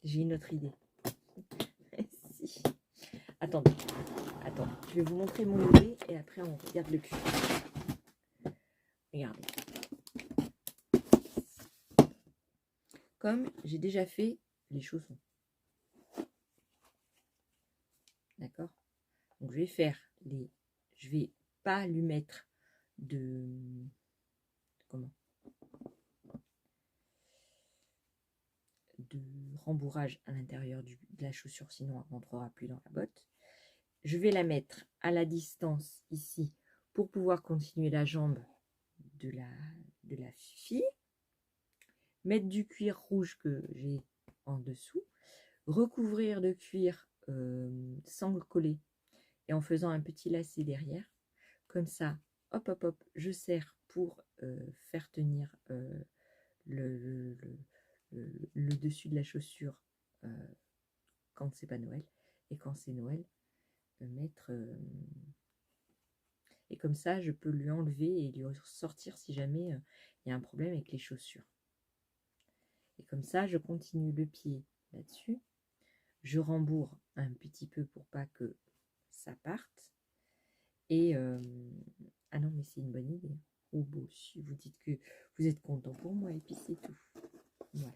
j'ai une autre idée. Si. Attendez, je vais vous montrer mon lever et après on regarde le cuir. Regardez. Comme j'ai déjà fait les chaussons. D'accord? Donc je vais faire les... Je vais pas lui mettre de... Comment? De rembourrage à l'intérieur de la chaussure, sinon elle ne rentrera plus dans la botte. Je vais la mettre à la distance ici pour pouvoir continuer la jambe de la fille. Mettre du cuir rouge que j'ai en dessous. Recouvrir de cuir sans le coller et en faisant un petit lacet derrière. Comme ça, hop, hop, hop, je serre pour faire tenir le dessus de la chaussure quand c'est pas Noël. Et quand c'est Noël, mettre... et comme ça, je peux lui enlever et lui sortir si jamais il y a un problème avec les chaussures. Et comme ça, je continue le pied là-dessus. Je rembourre un petit peu pour pas que ça parte. Et ah non, mais c'est une bonne idée. Oh beau, si vous dites que vous êtes content pour moi, et puis c'est tout. Voilà.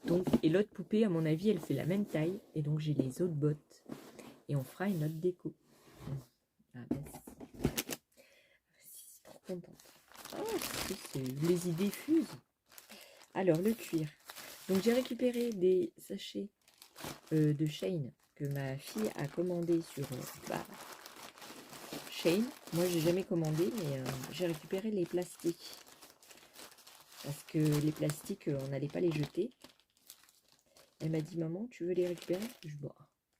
Donc, et l'autre poupée, à mon avis, elle fait la même taille. Et donc, j'ai les autres bottes. Et on fera une autre déco. Ah ben, c'est trop contente. Oh, les idées fusent. Alors, le cuir. Donc, j'ai récupéré des sachets de Shein que ma fille a commandé sur Shein. Moi, j'ai jamais commandé, mais j'ai récupéré les plastiques. Parce que les plastiques, on n'allait pas les jeter. Elle m'a dit, maman, tu veux les récupérer? Je dis, bah,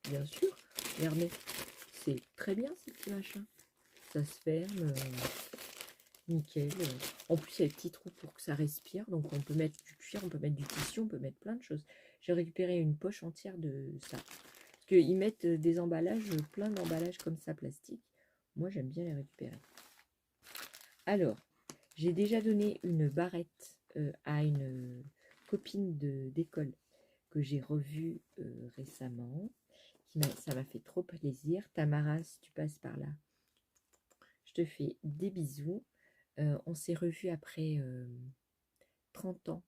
bien sûr. Regardez, c'est très bien ces petits machins. Ça se ferme, nickel. En plus, il y a des petits trous pour que ça respire. Donc, on peut mettre du cuir, on peut mettre du tissu, on peut mettre plein de choses. J'ai récupéré une poche entière de ça. Parce qu'ils mettent des emballages, plein d'emballages comme ça, plastique. Moi, j'aime bien les récupérer. Alors, j'ai déjà donné une barrette à une copine d'école que j'ai revue récemment. Ça m'a fait trop plaisir. Tamara, si tu passes par là, je te fais des bisous. On s'est revus après 30 ans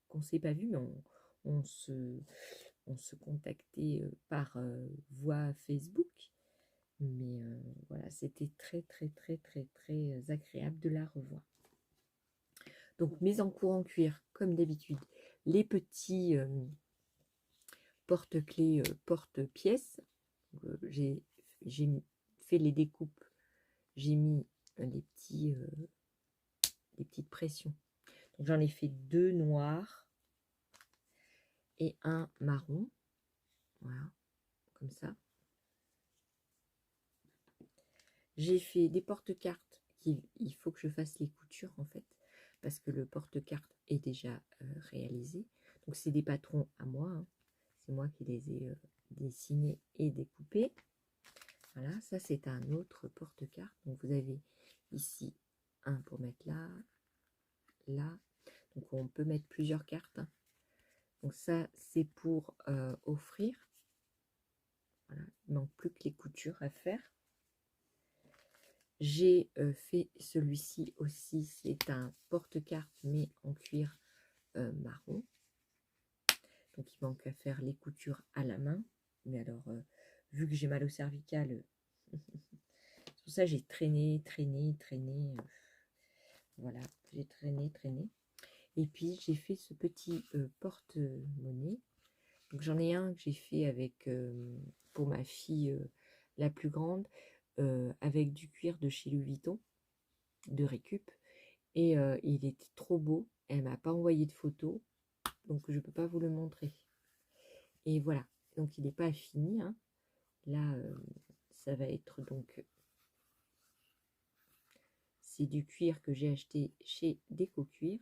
qu'on ne s'est pas vu, mais on se contactait par voie Facebook. Mais voilà, c'était très, très, très, très, très agréable de la revoir. Donc, mes encours en cuir, comme d'habitude, les petits porte-clés, porte-pièces. J'ai fait les découpes, j'ai mis les petites pressions. Donc, j'en ai fait 2 noirs et un marron. Voilà, comme ça. J'ai fait des porte-cartes. Il faut que je fasse les coutures, en fait, parce que le porte-carte est déjà réalisé. Donc, c'est des patrons à moi. Hein. C'est moi qui les ai dessinés et découpés. Voilà, ça, c'est un autre porte-carte. Donc, vous avez ici un pour mettre là, là. Donc, on peut mettre plusieurs cartes. Hein. Donc, ça, c'est pour offrir. Voilà, il ne manque plus que les coutures à faire. J'ai fait celui-ci aussi, c'est un porte-carte mais en cuir marron. Donc il manque à faire les coutures à la main. Mais alors, vu que j'ai mal au cervical, c'est pour ça que j'ai traîné. Voilà, j'ai traîné. Et puis j'ai fait ce petit porte-monnaie. Donc j'en ai un que j'ai fait avec pour ma fille la plus grande. Avec du cuir de chez Louis Vuitton, de récup. Et il était trop beau. Elle m'a pas envoyé de photo, donc je peux pas vous le montrer. Et voilà, donc il n'est pas fini. Hein. Là, ça va être donc... C'est du cuir que j'ai acheté chez Déco Cuir.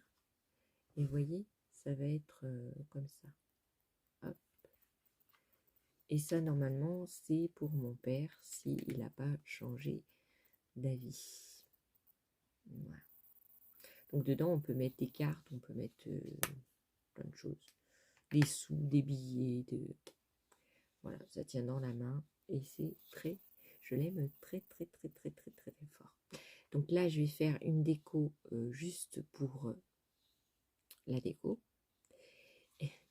Et vous voyez, ça va être comme ça. Hop. Et ça, normalement, c'est pour mon père s'il n'a pas changé d'avis. Voilà. Donc dedans, on peut mettre des cartes, on peut mettre plein de choses. Des sous, des billets, voilà. ça tient dans la main et c'est très, je l'aime très très très très très très très fort. Donc là, je vais faire une déco juste pour la déco,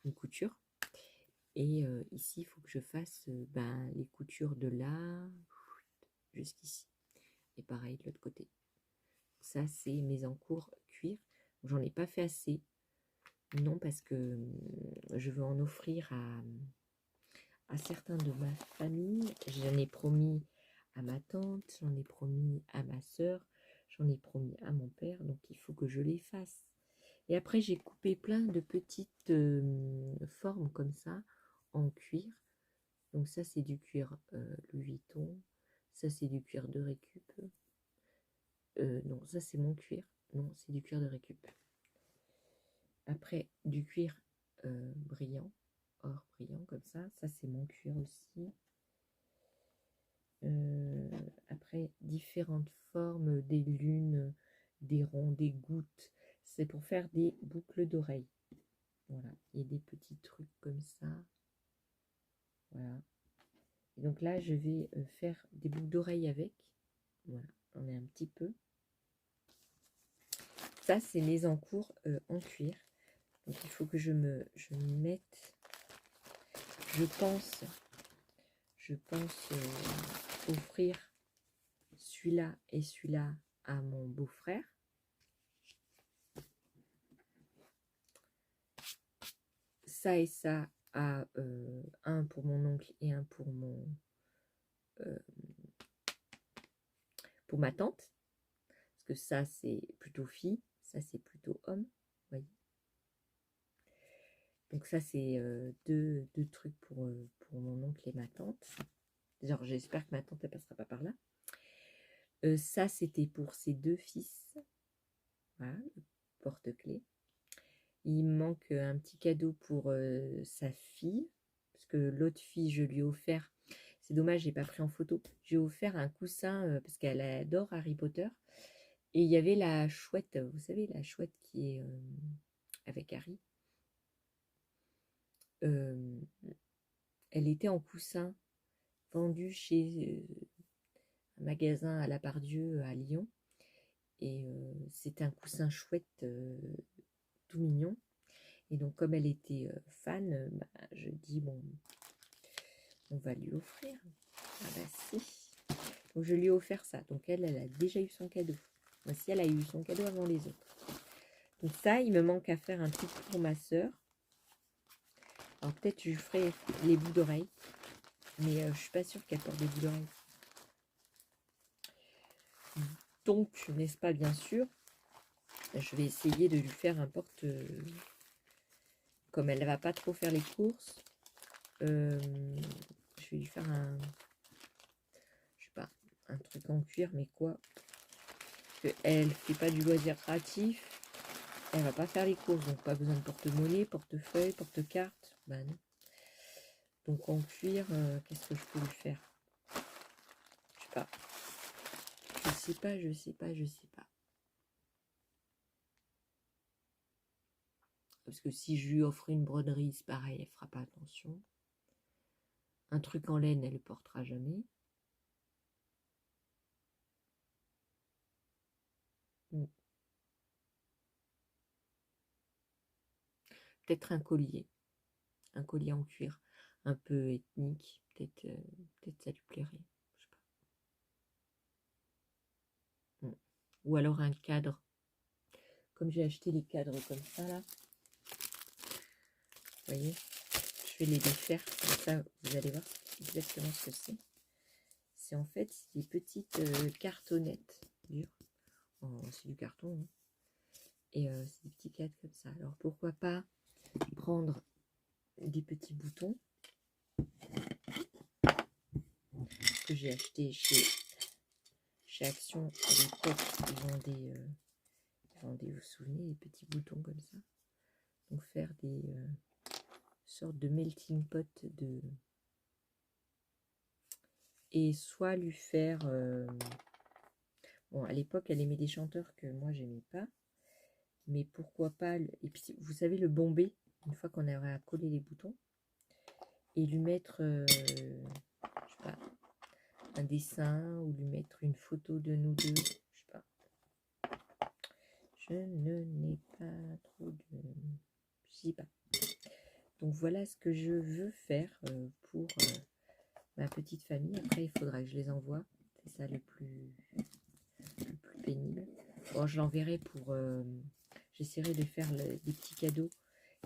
une couture. Et ici, il faut que je fasse les coutures de là jusqu'ici. Et pareil de l'autre côté. Ça, c'est mes encours cuir. J'en ai pas fait assez. Non, parce que je veux en offrir à certains de ma famille. J'en ai promis à ma tante, j'en ai promis à ma soeur, j'en ai promis à mon père. Donc, il faut que je les fasse. Et après, j'ai coupé plein de petites formes comme ça en cuir. Donc ça, c'est du cuir Louis Vuitton. Ça, c'est du cuir de récup. Non, ça, c'est mon cuir. Non, c'est du cuir de récup. Après, du cuir brillant, or brillant comme ça. Ça, c'est mon cuir aussi. Après, différentes formes, des lunes, des ronds, des gouttes. C'est pour faire des boucles d'oreilles. Voilà, et des petits trucs comme ça. Voilà. Et donc là, je vais faire des boucles d'oreilles avec. Voilà, j'en ai un petit peu. Ça, c'est mes encours en cuir. Donc il faut que je me mette. Je pense offrir celui-là et celui-là à mon beau-frère. Ça et ça à un pour mon oncle et un pour ma tante. Parce que ça, c'est plutôt fille. Ça, c'est plutôt homme. Voyez. Donc ça, c'est deux trucs pour mon oncle et ma tante. Genre, j'espère que ma tante ne passera pas par là. Ça, c'était pour ses deux fils. Voilà, le porte-clés. Il me manque un petit cadeau pour sa fille. Parce que l'autre fille, je lui ai offert. C'est dommage, je n'ai pas pris en photo. J'ai offert un coussin parce qu'elle adore Harry Potter. Et il y avait la chouette, vous savez, la chouette qui est avec Harry. Elle était en coussin, vendue chez un magasin à la Part-Dieu à Lyon. Et c'est un coussin chouette, tout mignon. Et donc, comme elle était fan, je dis, bon, on va lui offrir. Ah bah si. Donc, je lui ai offert ça. Donc, elle a déjà eu son cadeau. Voici, elle a eu son cadeau avant les autres. Donc ça, il me manque à faire un truc pour ma soeur. Alors, peut-être je ferai les bouts d'oreilles. Mais je suis pas sûre qu'elle porte des bouts d'oreilles. Donc, n'est-ce pas, bien sûr, je vais essayer de lui faire un porte... comme elle ne va pas trop faire les courses, je vais lui faire un... je sais pas, un truc en cuir, mais quoi? Parce qu'elle ne fait pas du loisir créatif. Elle va pas faire les courses, donc pas besoin de porte-monnaie, portefeuille, porte-carte. Ben non. Donc en cuir, qu'est-ce que je peux lui faire? Je sais pas. Je sais pas. Parce que si je lui offre une broderie, c'est pareil, elle fera pas attention. Un truc en laine, elle le portera jamais. Peut-être un collier en cuir, un peu ethnique, peut-être ça lui plairait, je sais pas. Ou alors un cadre, comme j'ai acheté les cadres comme ça là, vous voyez, je vais les défaire, comme ça vous allez voir exactement ce que c'est. C'est en fait des petites cartonnettes dures, c'est du carton, hein. Et c'est des petits cadres comme ça. Alors pourquoi pas prendre des petits boutons que j'ai acheté chez Action à l'époque. Ils vendaient, vous vous souvenez, des petits boutons comme ça. Donc faire des sortes de melting pot de... Et soit lui faire... bon, à l'époque, elle aimait des chanteurs que moi, j'aimais pas. Mais pourquoi pas... Et puis, vous savez, le bombé, une fois qu'on aurait à coller les boutons, et lui mettre, je sais pas, un dessin ou lui mettre une photo de nous deux, je sais pas. Je ne n'ai pas trop de... Je sais pas. Donc voilà ce que je veux faire pour ma petite famille. Après, il faudra que je les envoie. C'est ça le plus pénible. Bon, je l'enverrai pour... j'essaierai de faire des petits cadeaux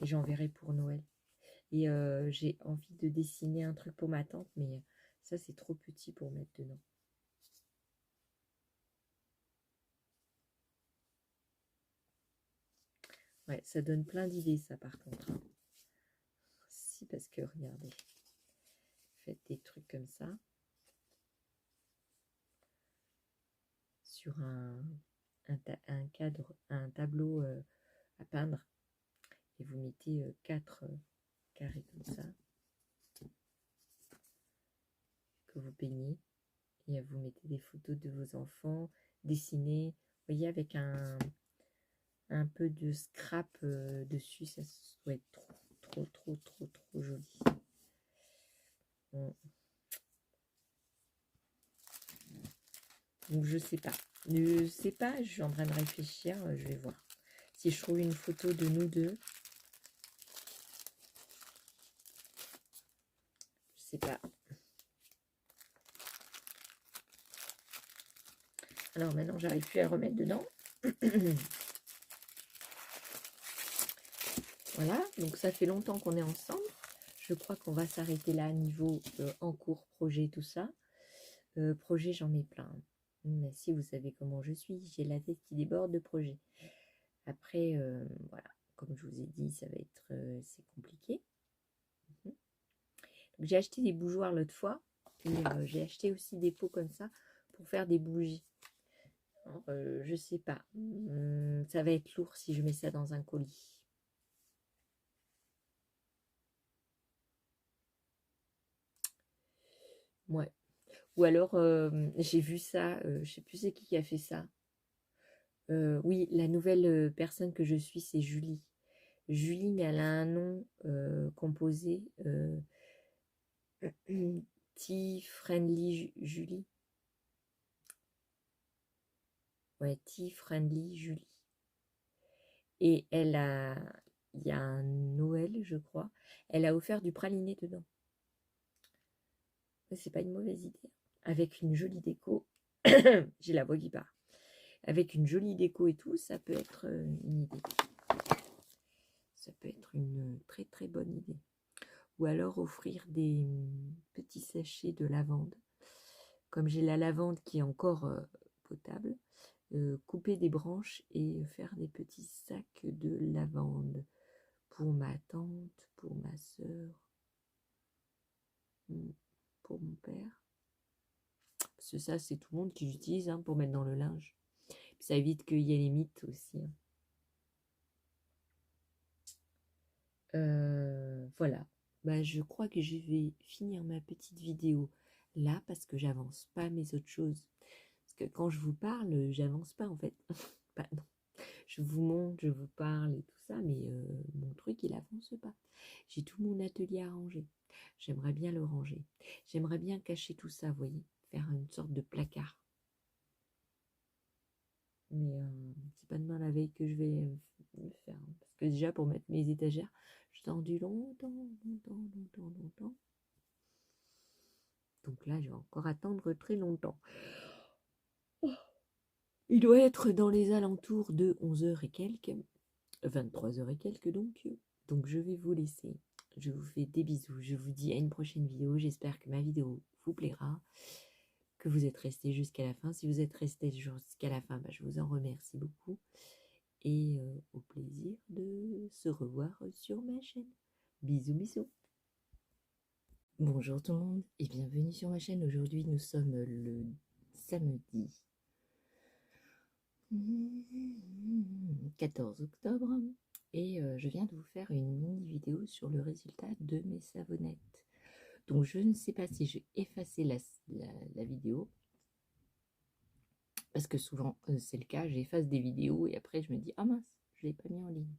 et j'enverrai pour Noël. Et j'ai envie de dessiner un truc pour ma tante, mais ça, c'est trop petit pour mettre dedans. Ouais, ça donne plein d'idées, ça, par contre. Hein. Si, parce que, regardez, faites des trucs comme ça. Sur un cadre, un tableau à peindre. Et vous mettez 4 carrés comme ça. Que vous peignez. Et vous mettez des photos de vos enfants, dessinées. Vous voyez, avec un peu de scrap dessus, ça doit être trop joli. Bon. Donc je sais pas. Je sais pas, je suis en train de réfléchir, je vais voir. Si je trouve une photo de nous deux. Je sais pas. Alors maintenant, j'arrive plus à le remettre dedans. Voilà, donc ça fait longtemps qu'on est ensemble. Je crois qu'on va s'arrêter là, niveau en cours, projet, tout ça. Projet, j'en ai plein. Mais si vous savez comment je suis, j'ai la tête qui déborde de projets. Après, voilà, comme je vous ai dit, ça va être c'est compliqué. J'ai acheté des bougeoirs l'autre fois. Et j'ai acheté aussi des pots comme ça pour faire des bougies. Alors, je sais pas. Ça va être lourd si je mets ça dans un colis. Ouais. Ou alors, j'ai vu ça, je sais plus c'est qui a fait ça. Oui, la nouvelle personne que je suis, c'est Julie. Julie, mais elle a un nom composé. Tea Friendly Julie. Ouais, Tea Friendly Julie. Et il y a un Noël, je crois, elle a offert du praliné dedans. C'est pas une mauvaise idée. Avec une jolie déco. J'ai la voix qui part. Avec une jolie déco et tout, ça peut être une idée. Ça peut être une très bonne idée. Ou alors offrir des petits sachets de lavande. Comme j'ai la lavande qui est encore potable, couper des branches et faire des petits sacs de lavande pour ma tante, pour ma soeur, pour mon père. Parce que ça, c'est tout le monde qui l'utilise hein, pour mettre dans le linge. Puis ça évite qu'il y ait les mythes aussi. Hein. Voilà. Bah, je crois que je vais finir ma petite vidéo là parce que j'avance pas mes autres choses. Parce que quand je vous parle, j'avance pas en fait. Bah, non. Je vous montre, je vous parle et tout ça, mais mon truc, il avance pas. J'ai tout mon atelier à ranger. J'aimerais bien le ranger. J'aimerais bien cacher tout ça, vous voyez, faire une sorte de placard. Mais c'est pas demain la veille que je vais le faire. Hein. Parce que déjà, pour mettre mes étagères, j'ai attendu longtemps. Donc là, je vais encore attendre très longtemps. Il doit être dans les alentours de 11h et quelques. 23h et quelques donc. Donc je vais vous laisser. Je vous fais des bisous. Je vous dis à une prochaine vidéo. J'espère que ma vidéo vous plaira. Que vous êtes restés jusqu'à la fin. Si vous êtes restés jusqu'à la fin, bah, je vous en remercie beaucoup. Et au plaisir de se revoir sur ma chaîne. Bisous, bisous. Bonjour tout le monde et bienvenue sur ma chaîne. Aujourd'hui, nous sommes le samedi 14 octobre et je viens de vous faire une mini vidéo sur le résultat de mes savonnettes. Donc je ne sais pas si j'ai effacé la vidéo parce que souvent c'est le cas, j'efface des vidéos et après je me dis ah mince, je ne l'ai pas mis en ligne,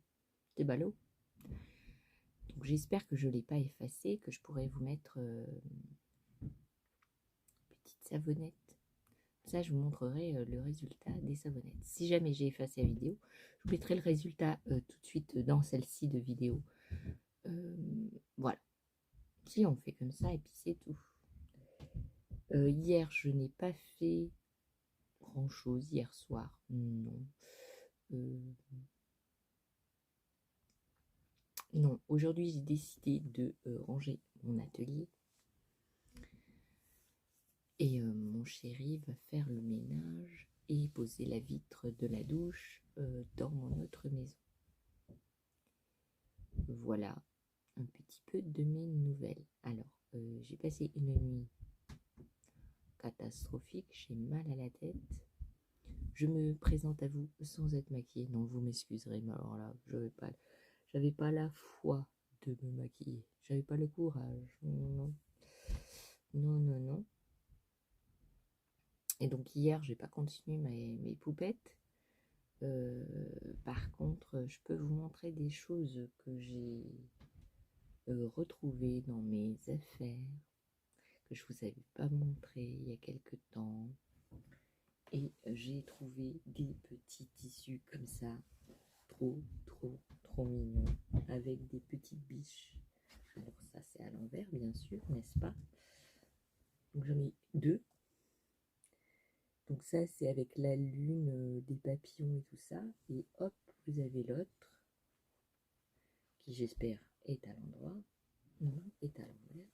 c'est ballot. Donc j'espère que je ne l'ai pas effacé, que je pourrai vous mettre petite savonnette. Ça, je vous montrerai le résultat des savonnettes. Si jamais j'ai effacé la vidéo, je vous mettrai le résultat tout de suite dans celle-ci de vidéo. Voilà. Si on fait comme ça, et puis c'est tout. Hier, je n'ai pas fait grand-chose. Hier soir, non. Non, aujourd'hui, j'ai décidé de ranger mon atelier. Et mon chéri va faire le ménage et poser la vitre de la douche dans notre maison. Voilà un petit peu de mes nouvelles. Alors, j'ai passé une nuit catastrophique, j'ai mal à la tête. Je me présente à vous sans être maquillée. Non, vous m'excuserez, mais alors là, j'avais pas la foi de me maquiller. J'avais pas le courage. Non, non, non, non. Et donc hier, j'ai pas continué mes poupettes. Par contre, je peux vous montrer des choses que j'ai retrouvées dans mes affaires, que je vous avais pas montré il y a quelque temps. Et j'ai trouvé des petits tissus comme ça, trop mignons, avec des petites biches. Alors ça, c'est à l'envers, bien sûr, n'est-ce pas? Donc j'en ai deux. Donc ça, c'est avec la lune, des papillons et tout ça. Et hop, vous avez l'autre, qui j'espère est à l'endroit. Non, est à l'envers.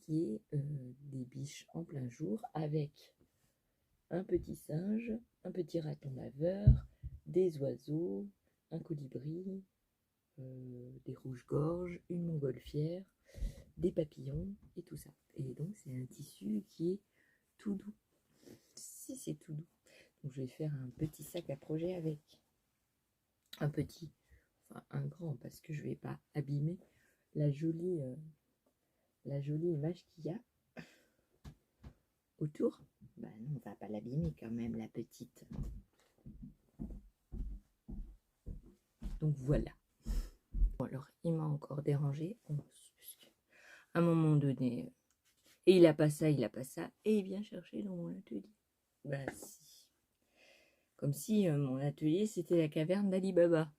Qui est des biches en plein jour avec un petit singe, un petit raton laveur, des oiseaux, un colibri, des rouges-gorges, une montgolfière, des papillons et tout ça. Et donc c'est un tissu qui est tout doux. Si c'est tout doux. Donc je vais faire un petit sac à projet avec. Un petit, enfin un grand, parce que je vais pas abîmer la jolie image qu'il y a autour. Ben non, on va pas l'abîmer quand même, la petite. Donc voilà. Bon, alors il m'a encore dérangé. À un moment donné, et il a pas ça, et il vient chercher dans mon atelier. Bah si. Comme si mon atelier c'était la caverne d'Ali Baba.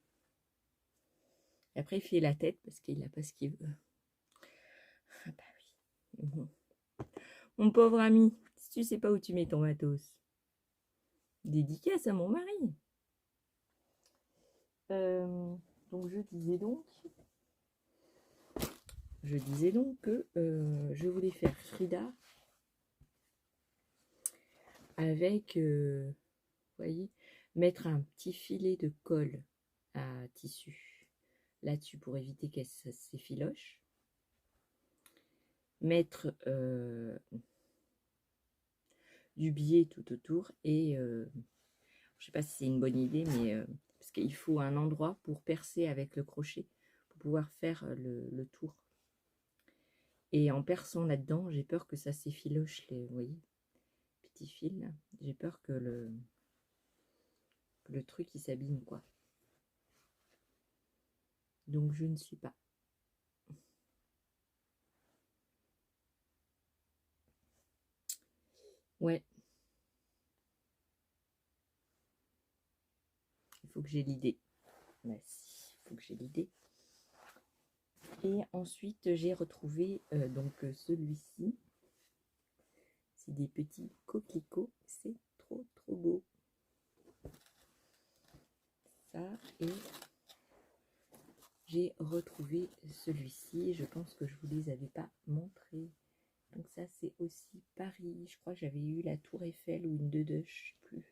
Et après il fait la tête parce qu'il n'a pas ce qu'il veut. Ah bah oui. Mon pauvre ami, si tu sais pas où tu mets ton matos. Dédicace à mon mari. Donc je disais donc que je voulais faire Frida avec, vous voyez, mettre un petit filet de colle à tissu là-dessus pour éviter qu'elle s'effiloche. Mettre du biais tout autour et je sais pas si c'est une bonne idée, mais parce qu'il faut un endroit pour percer avec le crochet pour pouvoir faire le tour. Et en perçant là-dedans, j'ai peur que ça s'effiloche, vous voyez, petits fils là. J'ai peur que le truc il s'abîme quoi. Donc je ne sais pas. Ouais. Il faut que j'ai l'idée. Bah si, il faut que j'ai l'idée. Et ensuite, j'ai retrouvé donc celui-ci. C'est des petits coquelicots. C'est trop beau. Ça, et j'ai retrouvé celui-ci. Je pense que je ne vous les avais pas montrés. Donc ça, c'est aussi Paris. Je crois que j'avais eu la Tour Eiffel ou une de je sais plus.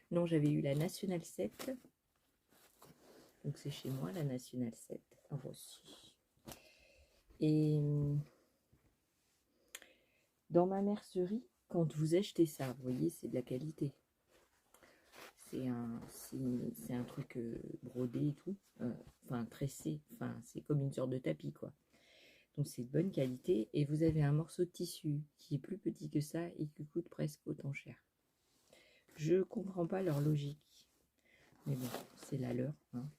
Non, j'avais eu la National 7. Donc c'est chez moi, la National 7. En voici. Et dans ma mercerie, quand vous achetez ça, vous voyez, c'est de la qualité. C'est un truc brodé et tout. Enfin, tressé. Enfin, c'est comme une sorte de tapis, quoi. Donc c'est de bonne qualité. Et vous avez un morceau de tissu qui est plus petit que ça et qui coûte presque autant cher. Je comprends pas leur logique. Mais bon, c'est la leur. Hein.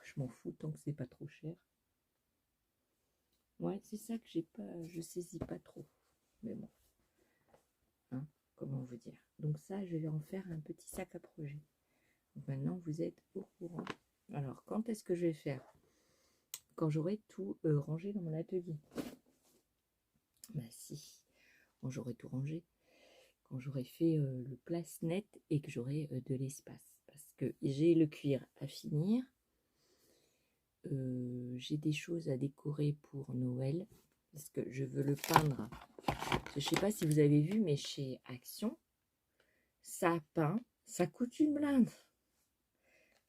je m'en fous tant que c'est pas trop cher. Ouais, c'est ça que j'ai pas, je saisis pas trop. Mais bon, hein, comment vous dire. Donc ça, je vais en faire un petit sac à projet. Donc maintenant, vous êtes au courant. Alors, quand est-ce que je vais faire? Quand j'aurai tout rangé dans mon atelier. Bah si, quand j'aurai tout rangé. Quand j'aurai fait le place net et que j'aurai de l'espace. Parce que j'ai le cuir à finir. J'ai des choses à décorer pour Noël. Parce que je veux le peindre. Je ne sais pas si vous avez vu, mais chez Action, ça peint, ça coûte une blinde.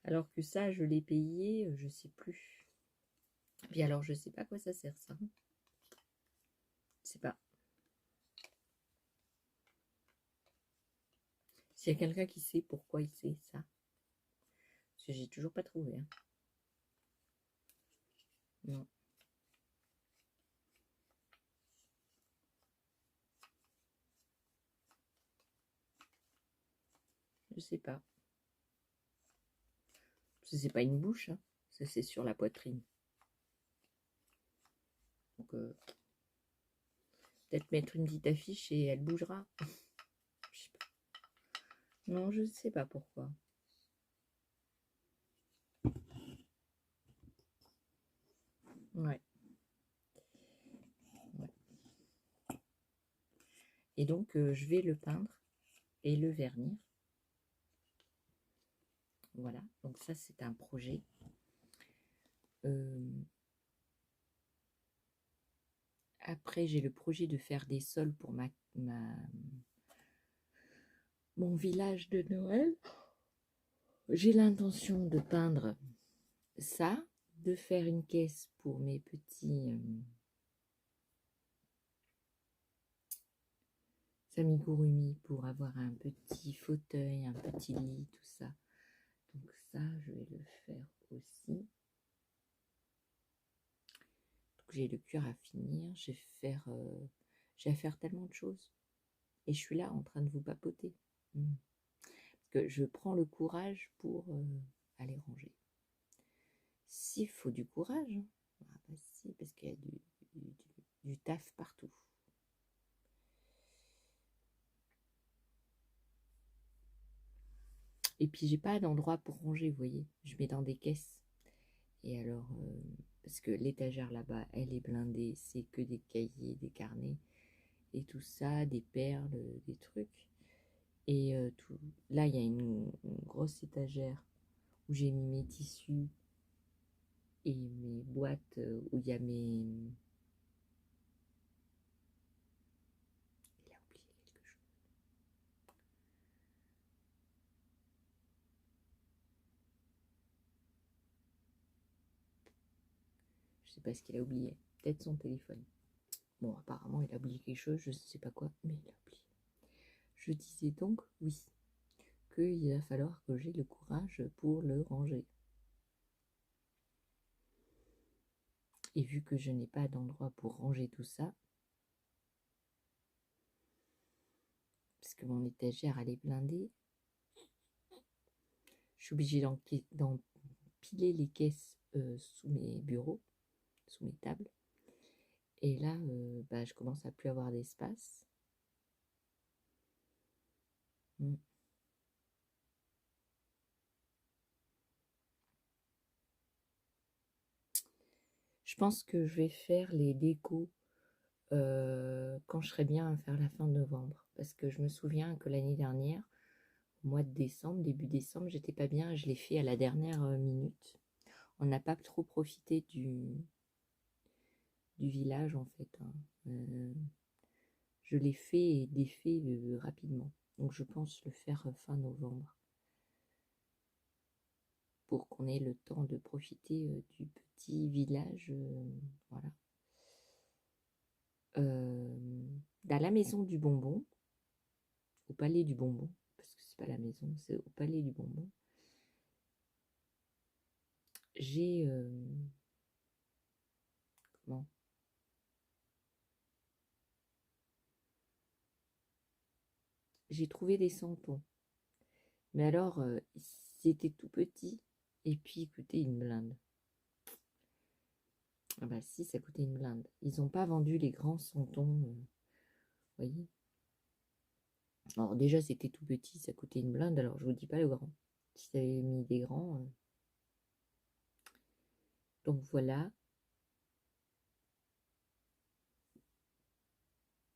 Alors que ça, je l'ai payé, je ne sais plus. Puis alors, je ne sais pas à quoi ça sert, ça. Je ne sais pas. S'il y a quelqu'un qui sait pourquoi il sait ça. Parce que j'ai toujours pas trouvé. Hein. Non. Je sais pas. C'est pas une bouche, hein. Ça c'est sur la poitrine. Donc peut-être mettre une petite affiche et elle bougera. Je sais pas. Non, je ne sais pas pourquoi. Ouais. Et donc je vais le peindre et le vernir. Voilà, donc ça c'est un projet. Après j'ai le projet de faire des sols pour mon village de Noël. J'ai l'intention de peindre ça, de faire une caisse pour mes petits amigurumi pour avoir un petit fauteuil, un petit lit, tout ça. Donc ça, je vais le faire aussi. Donc j'ai le cuir à finir, j'ai à faire tellement de choses. Et je suis là en train de vous papoter. Parce que je prends le courage pour aller ranger. S'il faut du courage, hein. Ah bah si, parce qu'il y a du taf partout. Et puis j'ai pas d'endroit pour ranger, vous voyez. Je mets dans des caisses. Et alors, parce que l'étagère là-bas, elle est blindée, c'est que des cahiers, des carnets et tout ça, des perles, des trucs. Et tout. Là, il y a une grosse étagère où j'ai mis mes tissus et mes boîtes où il y a mes... Il a oublié quelque chose. Je sais pas ce qu'il a oublié. Peut-être son téléphone. Bon, apparemment, il a oublié quelque chose, je ne sais pas quoi, mais il a oublié. Je disais donc, oui, qu'il va falloir que j'ai le courage pour le ranger. Et vu que je n'ai pas d'endroit pour ranger tout ça, parce que mon étagère elle est blindée, je suis obligée d'empiler les caisses sous mes bureaux, sous mes tables. Et là, bah, je commence à plus avoir d'espace. Je pense que je vais faire les décos quand je serai bien à faire la fin de novembre. Parce que je me souviens que l'année dernière, au mois de décembre, début décembre, j'étais pas bien. Je l'ai fait à la dernière minute. On n'a pas trop profité du village en fait. Hein. Je l'ai fait et défait rapidement. Donc je pense le faire fin novembre. Pour qu'on ait le temps de profiter du petit village. Voilà. Dans la maison du bonbon, au palais du bonbon, parce que c'est pas la maison, c'est au palais du bonbon, j'ai comment j'ai trouvé des santons, mais alors c'était tout petit et puis écoutez une blinde. Ah bah si, ça coûtait une blinde. Ils n'ont pas vendu les grands santons, vous voyez. Alors déjà, c'était tout petit, ça coûtait une blinde, alors je vous dis pas le grand. Si ça avait mis des grands... Donc voilà.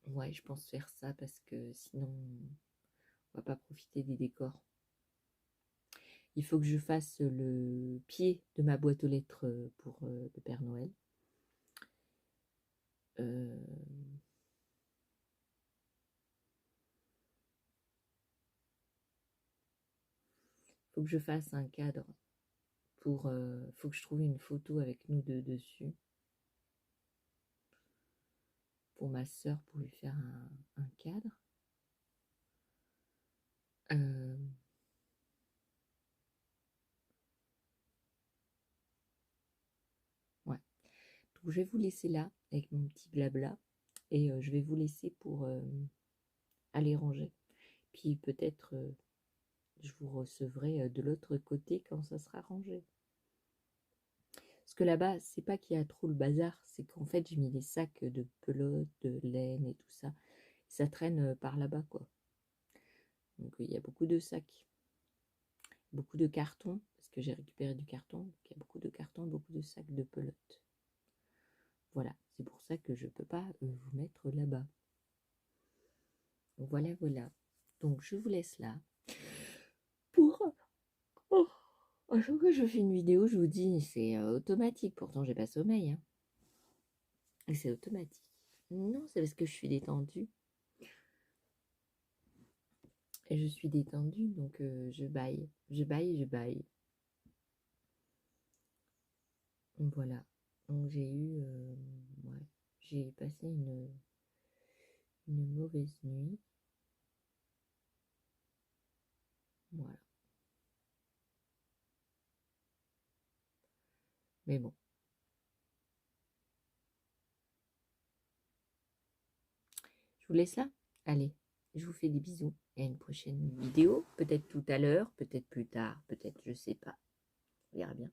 Ouais, je pense faire ça parce que sinon, on va pas profiter des décors. Il faut que je fasse le pied de ma boîte aux lettres pour le Père Noël. Faut que je fasse un cadre pour... faut que je trouve une photo avec nous deux dessus. Pour ma soeur, pour lui faire un cadre. Ouais. Donc je vais vous laisser là avec mon petit blabla. Et je vais vous laisser pour aller ranger. Puis peut-être je vous recevrai de l'autre côté quand ça sera rangé. Parce que là-bas, c'est pas qu'il y a trop le bazar, c'est qu'en fait j'ai mis des sacs de pelote, de laine et tout ça. Ça traîne par là-bas, quoi. Donc il y a beaucoup de sacs, beaucoup de cartons, parce que j'ai récupéré du carton. Donc il y a beaucoup de cartons, beaucoup de sacs de pelote. Voilà, c'est pour ça que je peux pas vous mettre là-bas. Voilà, voilà. Donc je vous laisse là. Pour... Oh, à chaque fois que je fais une vidéo, je vous dis, c'est automatique. Pourtant, j'ai pas sommeil. Hein. Et c'est automatique. Non, c'est parce que je suis détendue. Et je suis détendue, donc je baille. Je baille, je baille. Voilà. Donc j'ai eu... ouais, j'ai passé une mauvaise nuit. Voilà. Mais bon. Je vous laisse là. Allez, je vous fais des bisous. Et à une prochaine vidéo. Peut-être tout à l'heure, peut-être plus tard, peut-être, je sais pas. On verra bien.